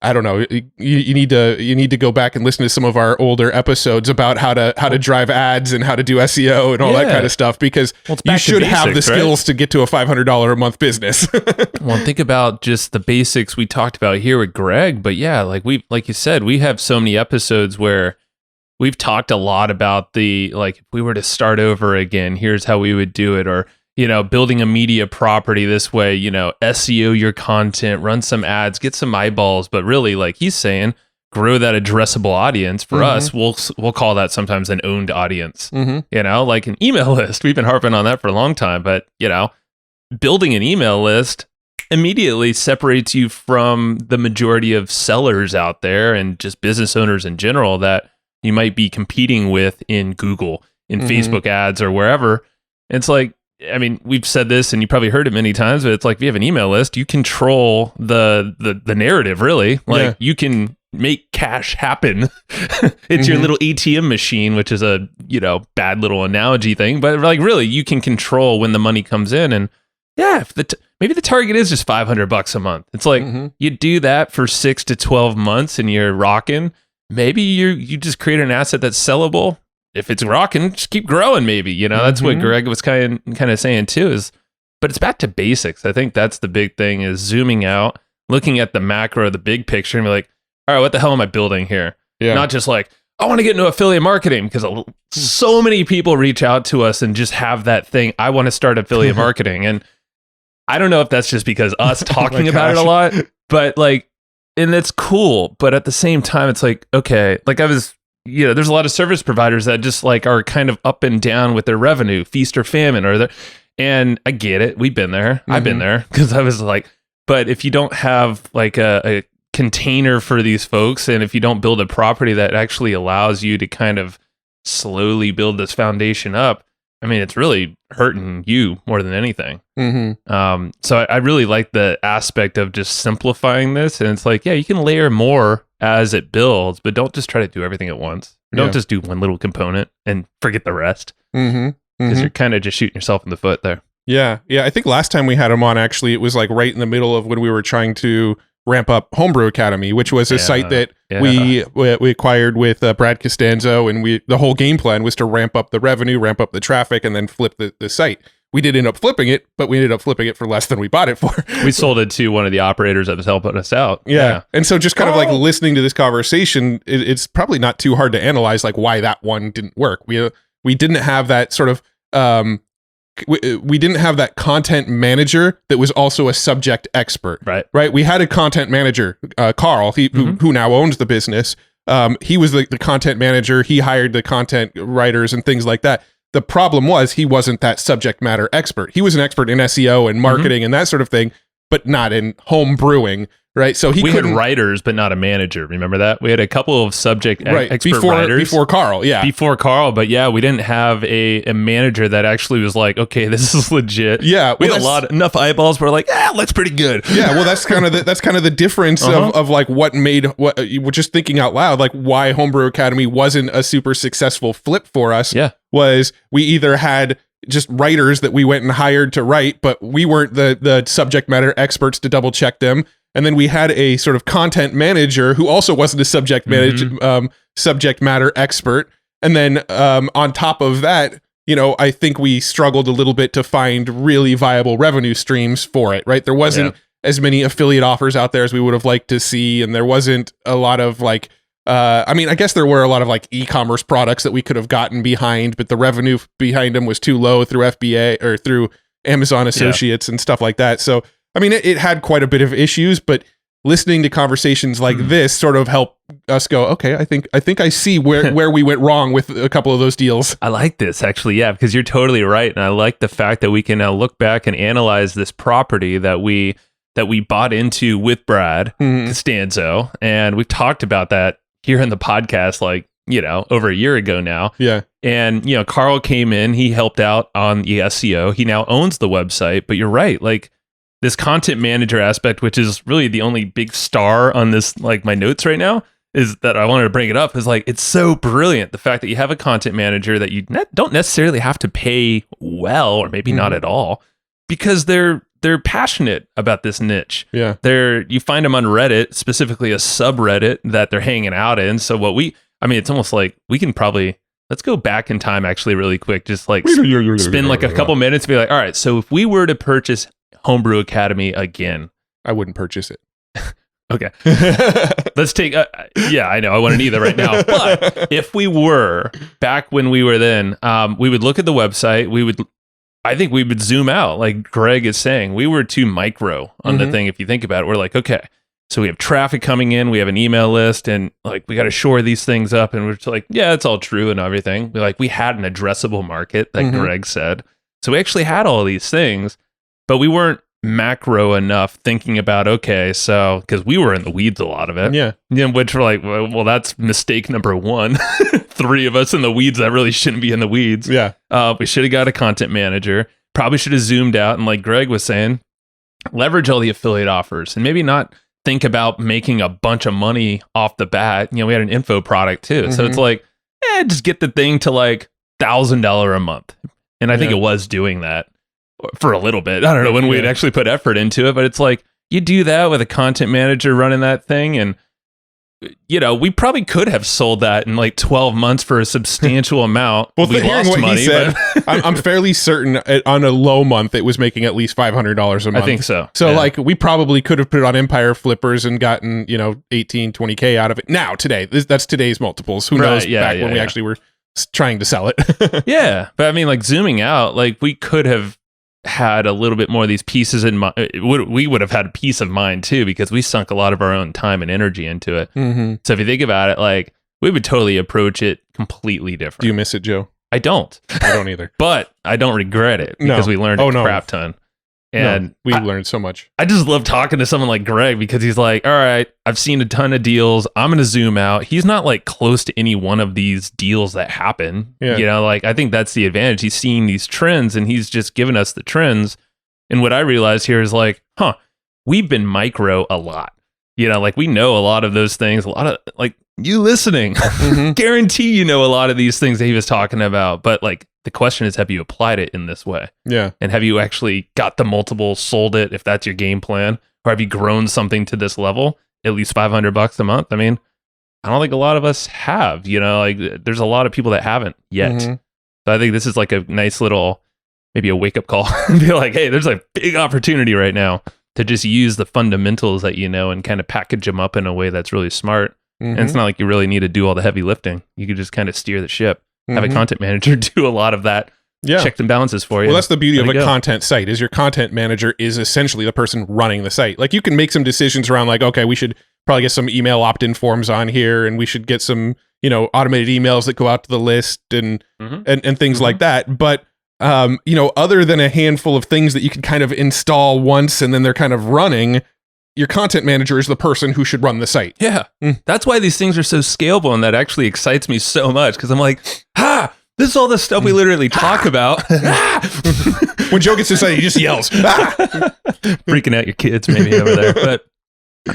I don't know, you need to go back and listen to some of our older episodes about how to drive ads and how to do SEO and all that kind of stuff, because you should have the skills to get to a $500 a month business. Well, think about just the basics we talked about here with Greg, but yeah, like you said, we have so many episodes where we've talked a lot about if we were to start over again, here's how we would do it, or building a media property this way, SEO your content, run some ads, get some eyeballs, but really, like he's saying, grow that addressable audience. For us, we'll call that sometimes an owned audience, like an email list. We've been harping on that for a long time, but building an email list immediately separates you from the majority of sellers out there and just business owners in general that you might be competing with in Google, in Facebook ads, or wherever. It's like, I mean, we've said this and you probably heard it many times, but it's like if you have an email list, you control the narrative, really. Like you can make cash happen. It's your little ATM machine, which is a, bad little analogy thing, but like really you can control when the money comes in. And yeah, if maybe the target is just $500 a month. It's like you do that for 6 to 12 months and you're rocking. Maybe you just create an asset that's sellable. If it's rocking, just keep growing. Maybe that's what Greg was kind of saying too. But it's back to basics. I think that's the big thing: is zooming out, looking at the macro, the big picture, and be like, all right, what the hell am I building here? Yeah. Not just like, I want to get into affiliate marketing, because so many people reach out to us and just have that thing. I want to start affiliate marketing, and I don't know if that's just because us talking about it a lot, but like, and it's cool. But at the same time, it's like, okay, like there's a lot of service providers that just like are kind of up and down with their revenue, feast or famine, and I get it. We've been there. I've been there, because I was like, but if you don't have like a container for these folks, and if you don't build a property that actually allows you to kind of slowly build this foundation up, I mean, it's really hurting you more than anything. So I really like the aspect of just simplifying this. And it's like, yeah, you can layer more as it builds, but don't just try to do everything at once. Don't just do one little component and forget the rest. Because you're kind of just shooting yourself in the foot there. Yeah. I think last time we had him on, actually, it was like right in the middle of when we were trying to ramp up Homebrew Academy, which was a site that we acquired with Brad Costanzo, and the whole game plan was to ramp up the revenue, ramp up the traffic, and then flip the site. We did end up flipping it, but we ended up flipping it for less than we bought it for. We sold it to one of the operators that was helping us out. Yeah. And so just kind of like listening to this conversation, it's probably not too hard to analyze like why that one didn't work. We didn't have that sort of we didn't have that content manager that was also a subject expert. Right. We had a content manager, Carl, who now owns the business. He was the content manager. He hired the content writers and things like that. The problem was he wasn't that subject matter expert. He was an expert in SEO and marketing and that sort of thing, but not in home brewing. Right. So we had writers, but not a manager. Remember that? We had a couple of subject expert writers. Before Carl. Yeah. Before Carl. But yeah, we didn't have a manager that actually was like, okay, this is legit. Yeah. We had enough eyeballs. We're like, looks pretty good. Yeah. Well, that's kind of the difference of like what you were just thinking out loud, like why Homebrew Academy wasn't a super successful flip for us. Yeah. Was we either had just writers that we went and hired to write, but we weren't the subject matter experts to double check them. And then we had a sort of content manager who also wasn't a subject matter expert. And then on top of that, I think we struggled a little bit to find really viable revenue streams for it, right? There wasn't as many affiliate offers out there as we would have liked to see, and there wasn't a lot of like I mean, I guess there were a lot of like e-commerce products that we could have gotten behind, but the revenue behind them was too low through FBA or through Amazon Associates and stuff like that. So I mean, it had quite a bit of issues, but listening to conversations like this sort of help us go, okay, I think I see where we went wrong with a couple of those deals. I like this actually, yeah, because you're totally right, and I like the fact that we can now look back and analyze this property that we bought into with Brad Costanzo, and we've talked about that here in the podcast, like, you know, over a year ago now. Yeah, and you know, Carl came in, he helped out on the SEO, he now owns the website, but you're right, like. This content manager aspect, which is really the only big star on this, like my notes right now, is that I wanted to bring it up, is like, it's so brilliant. The fact that you have a content manager that you don't necessarily have to pay well, or maybe not at all, because they're passionate about this niche. Yeah. You find them on Reddit, specifically a subreddit that they're hanging out in. So it's almost like we can probably, let's go back in time actually really quick, just like spend like a couple minutes and be like, all right, so if we were to purchase Homebrew Academy again, I wouldn't purchase it. Okay. Let's take yeah, I know I wouldn't either right now, but if we were back when we were then, we would look at the website, I think we would zoom out, like Greg is saying. We were too micro on the thing. If you think about it, we're like, okay, so we have traffic coming in, we have an email list, and like we got to shore these things up, and we're just like, yeah, it's all true and everything. We had an addressable market that Greg said, so we actually had all these things. But we weren't macro enough thinking about, okay, so, because we were in the weeds a lot of it. Yeah. Which we're like, well, that's mistake number one. 3 of us in the weeds that really shouldn't be in the weeds. Yeah. We should have got a content manager. Probably should have zoomed out and, like Greg was saying, leverage all the affiliate offers and maybe not think about making a bunch of money off the bat. You know, we had an info product too. So it's like, just get the thing to like $1,000 a month. And I think it was doing that for a little bit. I don't know when we'd actually put effort into it, but it's like you do that with a content manager running that thing, and you know, we probably could have sold that in like 12 months for a substantial amount. Well, we hearing lost what money, he said, I'm fairly certain on a low month it was making at least $500 a month. I think so. So like we probably could have put it on Empire Flippers and gotten, you know, 18, 20K out of it. Now, today, that's today's multiples. Who knows back when we actually were trying to sell it. Yeah. But I mean, like zooming out, like we could have had a little bit more of these pieces in mind. We would have had a peace of mind too, because we sunk a lot of our own time and energy into it. So if you think about it, like we would totally approach it completely different. Do you miss it, Joe? I don't. I don't either. But I don't regret it because we learned a crap ton. And we learned so much. I just love talking to someone like Greg, because he's like, all right, I've seen a ton of deals. I'm going to zoom out. He's not like close to any one of these deals that happen. Yeah. You know, like I think that's the advantage. He's seeing these trends and he's just giving us the trends. And what I realized here is like, we've been micro a lot. You know, like we know a lot of those things, a lot of like you listening, guarantee you know a lot of these things that he was talking about. But like the question is, have you applied it in this way? Yeah. And have you actually got the multiple, sold it, if that's your game plan? Or have you grown something to this level, at least $500 a month? I mean, I don't think a lot of us have, you know, like there's a lot of people that haven't yet. So I think this is like a nice little, maybe a wake up call and be like, hey, there's a big opportunity right now to just use the fundamentals that you know and kind of package them up in a way that's really smart. And it's not like you really need to do all the heavy lifting. You could just kind of steer the ship, have a content manager do a lot of that, checks and balances for you. Well, that's the beauty of a content site, is your content manager is essentially the person running the site. Like you can make some decisions around like, okay, we should probably get some email opt-in forms on here, and we should get some, you know, automated emails that go out to the list and things like that. But you know, other than a handful of things that you can kind of install once and then they're kind of running, your content manager is the person who should run the site. Yeah. That's why these things are so scalable, and that actually excites me so much, because I'm like, this is all the stuff we literally talk about. When Joe gets excited, he just yells. Freaking out your kids maybe over there. But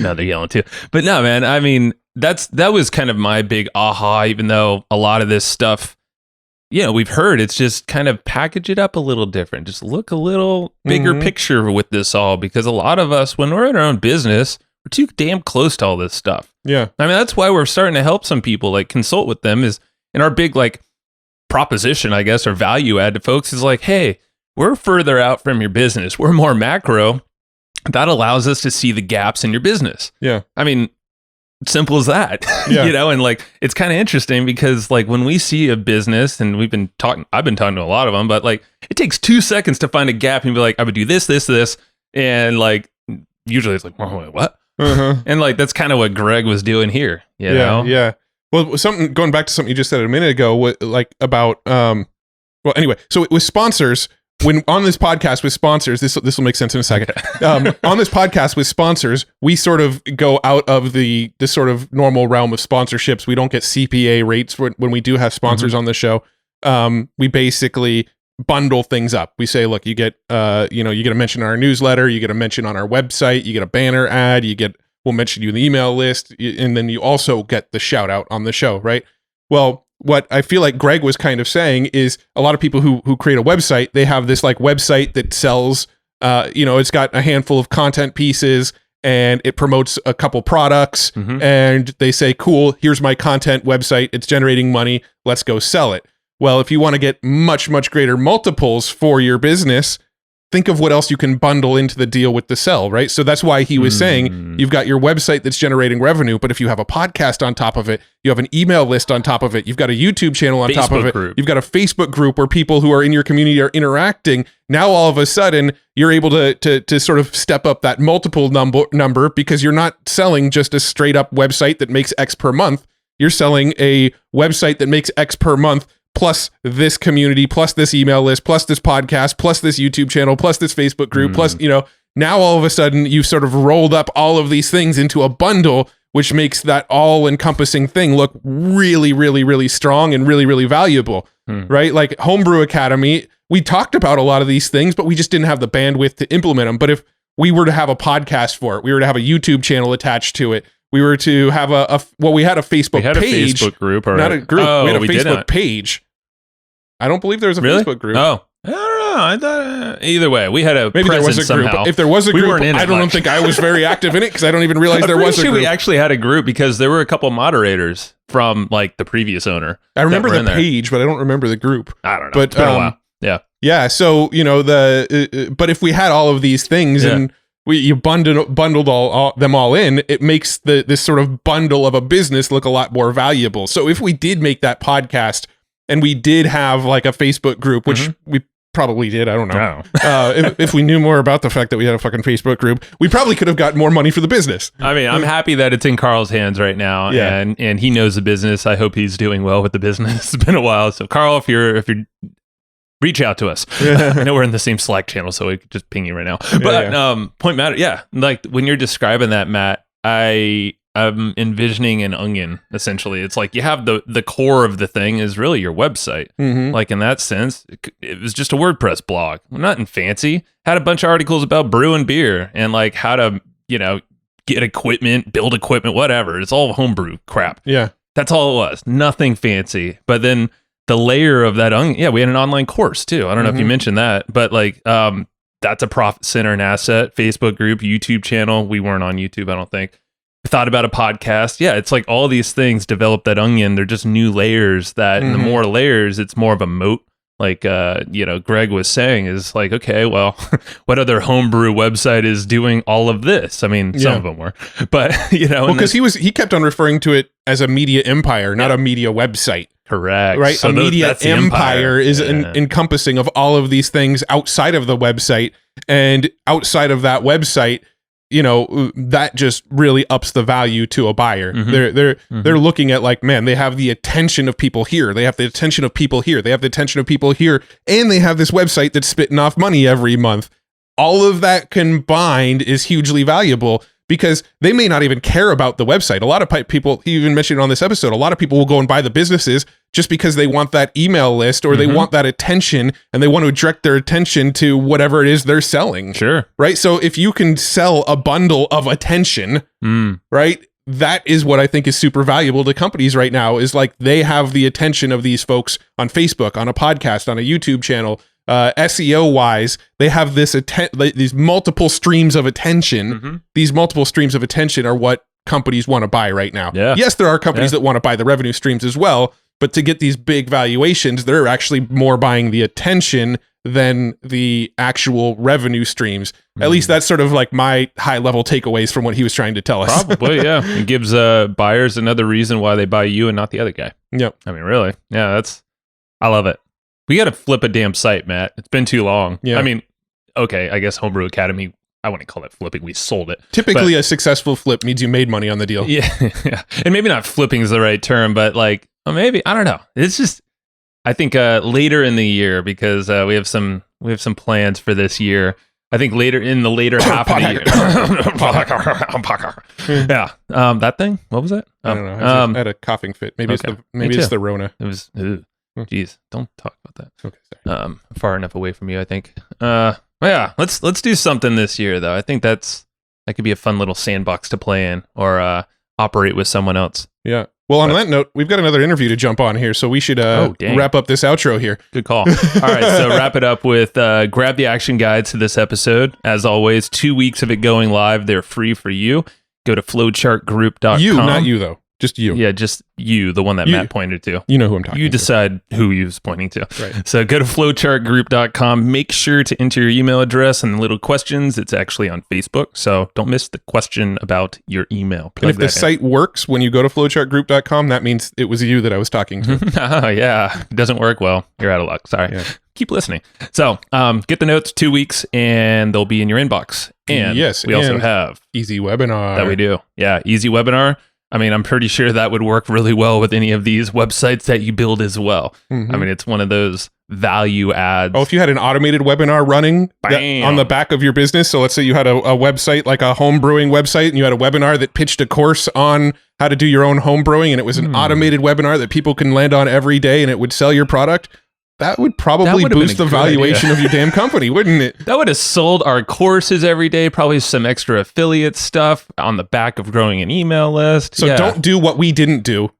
no, they're yelling too. But no, man, I mean, that was kind of my big aha, even though a lot of this stuff, you know, we've heard, it's just kind of package it up a little different. Just look a little bigger picture with this all, because a lot of us, when we're in our own business, we're too damn close to all this stuff. Yeah. I mean, that's why we're starting to help some people, like consult with them, is in our big like proposition, I guess, or value add to folks is like, hey, we're further out from your business. We're more macro. that allows us to see the gaps in your business. Yeah. I mean, simple as that. Yeah. And like, it's kind of interesting because like when we see a business, and I've been talking to a lot of them, but like it takes 2 seconds to find a gap and be like, I would do this, this, this. And like, usually it's like, wait, what? And like, that's kind of what Greg was doing here. You know? Yeah. Well, going back to something you just said a minute ago, like about, well, anyway, so with sponsors, when on this podcast with sponsors, this will make sense in a second. On this podcast with sponsors, we sort of go out of the sort of normal realm of sponsorships. We don't get CPA rates when we do have sponsors on the show. We basically bundle things up. We say, look, you get a mention in our newsletter, you get a mention on our website, you get a banner ad, we'll mention you in the email list, and then you also get the shout out on the show, right? Well, what I feel like Greg was kind of saying is a lot of people who create a website, they have this like website that sells, it's got a handful of content pieces and it promotes a couple products, and they say, cool, here's my content website. It's generating money. Let's go sell it. Well, if you want to get much, much greater multiples for your business, think of what else you can bundle into the deal with the sell, right? So that's why he was saying you've got your website that's generating revenue, but if you have a podcast on top of it, you have an email list on top of it, you've got a YouTube channel on top of it, you've got a Facebook group where people who are in your community are interacting. Now, all of a sudden, you're able to sort of step up that multiple number because you're not selling just a straight up website that makes X per month. You're selling a website that makes X per month, plus this community, plus this email list, plus this podcast, plus this YouTube channel, plus this Facebook group, plus, now all of a sudden you've sort of rolled up all of these things into a bundle, which makes that all-encompassing thing look really, really, really strong and really, really valuable, right? Like Homebrew Academy, we talked about a lot of these things, but we just didn't have the bandwidth to implement them. But if we were to have a podcast for it, we were to have a YouTube channel attached to it, we were to have we had a Facebook page. A Facebook group, not a group. We had a Facebook page. I don't believe there was a Facebook group. Oh, I don't know. I thought either way, we had a maybe there was a group. Somehow. If there was a group, I don't much. think I was very active in it because I don't even realize there was a group. We actually had a group because there were a couple moderators from like the previous owner. I remember the page, but I don't remember the group. I don't know. But it's been a while. Yeah. So but if we had all of these things and you bundled them all in, it makes this sort of bundle of a business look a lot more valuable. So if we did make that podcast and we did have like a Facebook group, which we probably did, I don't know. If we knew more about the fact that we had a fucking Facebook group, we probably could have got more money for the business. I mean, I'm happy that it's in Carl's hands right now, and he knows the business. I hope he's doing well with the business. It's been a while, so Carl, if you're reach out to us. I know we're in the same Slack channel, so we could just ping you right now. But point matter, like when you're describing that, Matt, I'm envisioning an onion, essentially. It's like you have the core of the thing is really your website. Like in that sense, it was just a WordPress blog. Nothing fancy. Had a bunch of articles about brewing beer and like how to, get equipment, build equipment, whatever. It's all homebrew crap. Yeah. That's all it was. Nothing fancy. But then the layer of that onion, we had an online course too. I don't know if you mentioned that, but like that's a profit center and asset. Facebook group, YouTube channel. We weren't on YouTube, I don't think. Thought about a podcast. Yeah, it's like all these things develop that onion. They're just new layers that, and the more layers, it's more of a moat. Like, Greg was saying is like, okay, well, what other homebrew website is doing all of this? I mean, some of them were, but because he kept on referring to it as a media empire, not a media website. Correct. Right. So a media empire is encompassing of all of these things outside of the website, and outside of that website, that just really ups the value to a buyer. They're looking at like, man, they have the attention of people here. They have the attention of people here. They have the attention of people here. And they have this website that's spitting off money every month. All of that combined is hugely valuable because they may not even care about the website. A lot of people, he even mentioned on this episode, a lot of people will go and buy the businesses just because they want that email list or they want that attention and they want to direct their attention to whatever it is they're selling. Sure. Right. So if you can sell a bundle of attention, right, that is what I think is super valuable to companies right now is like they have the attention of these folks on Facebook, on a podcast, on a YouTube channel. SEO wise, they have these multiple streams of attention. These multiple streams of attention are what companies want to buy right now. Yes, there are companies that want to buy the revenue streams as well, but to get these big valuations, they're actually more buying the attention than the actual revenue streams. At least that's sort of like my high level takeaways from what he was trying to tell us. Probably, yeah. It gives buyers another reason why they buy you and not the other guy. Yep. I mean, really. Yeah, I love it. We got to flip a damn site, Matt. It's been too long. Yeah. I mean, okay, I guess Homebrew Academy, I wouldn't call it flipping. We sold it. Typically, a successful flip means you made money on the deal. Yeah. And maybe not flipping is the right term, but like, maybe, I don't know. It's just, I think later in the year, because we have some plans for this year. I think in the later half of the year. Yeah. That thing? What was it? I don't know. I had a coughing fit. Maybe it's the Rona. It was, geez, don't talk about that. Okay, sorry. Far enough away from you, I think. Yeah, let's do something this year though. I think that could be a fun little sandbox to play in or operate with someone else. Yeah. Well, on that note, we've got another interview to jump on here, so we should wrap up this outro here. Good call. All right, so wrap it up with grab the action guides to this episode. As always, 2 weeks of it going live. They're free for you. Go to flowchartgroup.com. You, not you though. Just you. Yeah, just you, the one that Matt pointed to. You know who I'm talking to. You decide who he was pointing to. Right. So go to flowchartgroup.com. Make sure to enter your email address and the little questions. It's actually on Facebook, so don't miss the question about your email. And if the site works when you go to flowchartgroup.com, that means it was you that I was talking to. Oh, yeah. It doesn't work well. You're out of luck. Sorry. Yeah. Keep listening. So get the notes, 2 weeks, and they'll be in your inbox. And yes, we also have Easy Webinar. That we do. Yeah, Easy Webinar. I mean, I'm pretty sure that would work really well with any of these websites that you build as well. Mm-hmm. I mean, it's one of those value adds. Oh, if you had an automated webinar running on the back of your business. So let's say you had a website, like a home brewing website, and you had a webinar that pitched a course on how to do your own home brewing, and it was an automated webinar that people can land on every day, and it would sell your product. That would probably boost the valuation of your damn company, wouldn't it? That would have sold our courses every day, probably some extra affiliate stuff on the back of growing an email list. So don't do what we didn't do.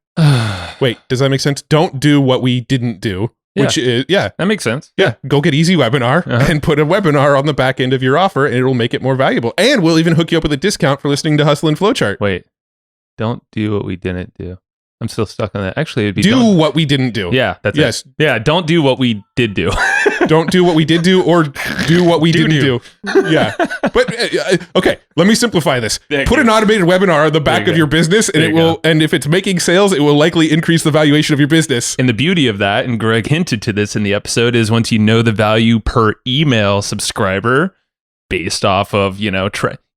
Wait, does that make sense? Don't do what we didn't do. Which is, that makes sense. Yeah. Go get Easy Webinar and put a webinar on the back end of your offer, and it'll make it more valuable. And we'll even hook you up with a discount for listening to Hustle and Flowchart. Wait, don't do what we didn't do. I'm still stuck on that. Actually, it'd be do what we didn't do. Yeah, that's it. Yeah, don't do what we did do. Don't do what we did do, or do what we didn't do. Yeah. But okay, let me simplify this. Put an automated webinar on the back of your business, and it will. And if it's making sales, it will likely increase the valuation of your business. And the beauty of that, and Greg hinted to this in the episode, is once you know the value per email subscriber, based off of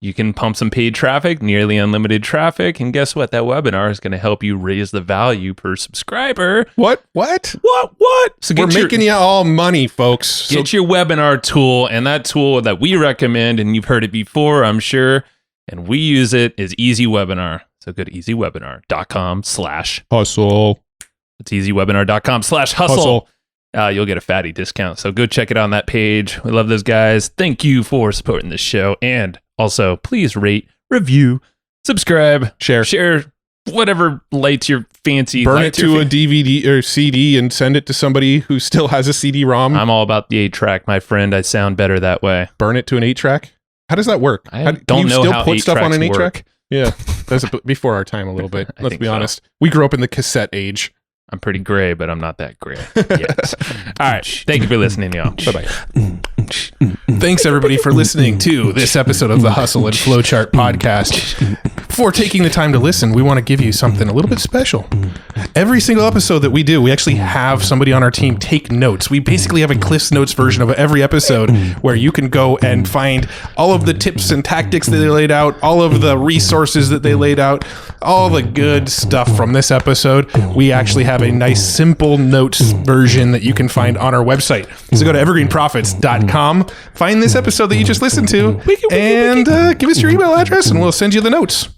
you can pump some paid traffic, nearly unlimited traffic, and guess what? That webinar is going to help you raise the value per subscriber. What? So we're making you all money, folks. Get your webinar tool, and that tool that we recommend, and you've heard it before, I'm sure, and we use it, is Easy Webinar. So go to easywebinar.com/hustle. It's easywebinar.com/hustle. You'll get a fatty discount. So go check it on that page. We love those guys. Thank you for supporting the show. And also, please rate, review, subscribe, share whatever lights your fancy. Burn it to a DVD or CD and send it to somebody who still has a CD-ROM. I'm all about the 8-track, my friend. I sound better that way. Burn it to an 8-track? How does that work? Don't know how put stuff on an 8-track? Yeah, that's before our time a little bit. Let's be honest. We grew up in the cassette age. I'm pretty gray, but I'm not that gray yet. All right. Thank you for listening, y'all. Bye-bye. Thanks, everybody, for listening to this episode of the Hustle and Flowchart podcast. Before taking the time to listen, we want to give you something a little bit special. Every single episode that we do, we actually have somebody on our team take notes. We basically have a Cliff's Notes version of every episode where you can go and find all of the tips and tactics that they laid out, all of the resources that they laid out, all the good stuff from this episode. We actually have a nice, simple notes version that you can find on our website. So go to evergreenprofits.com, find this episode that you just listened to, and give us your email address, and we'll send you the notes.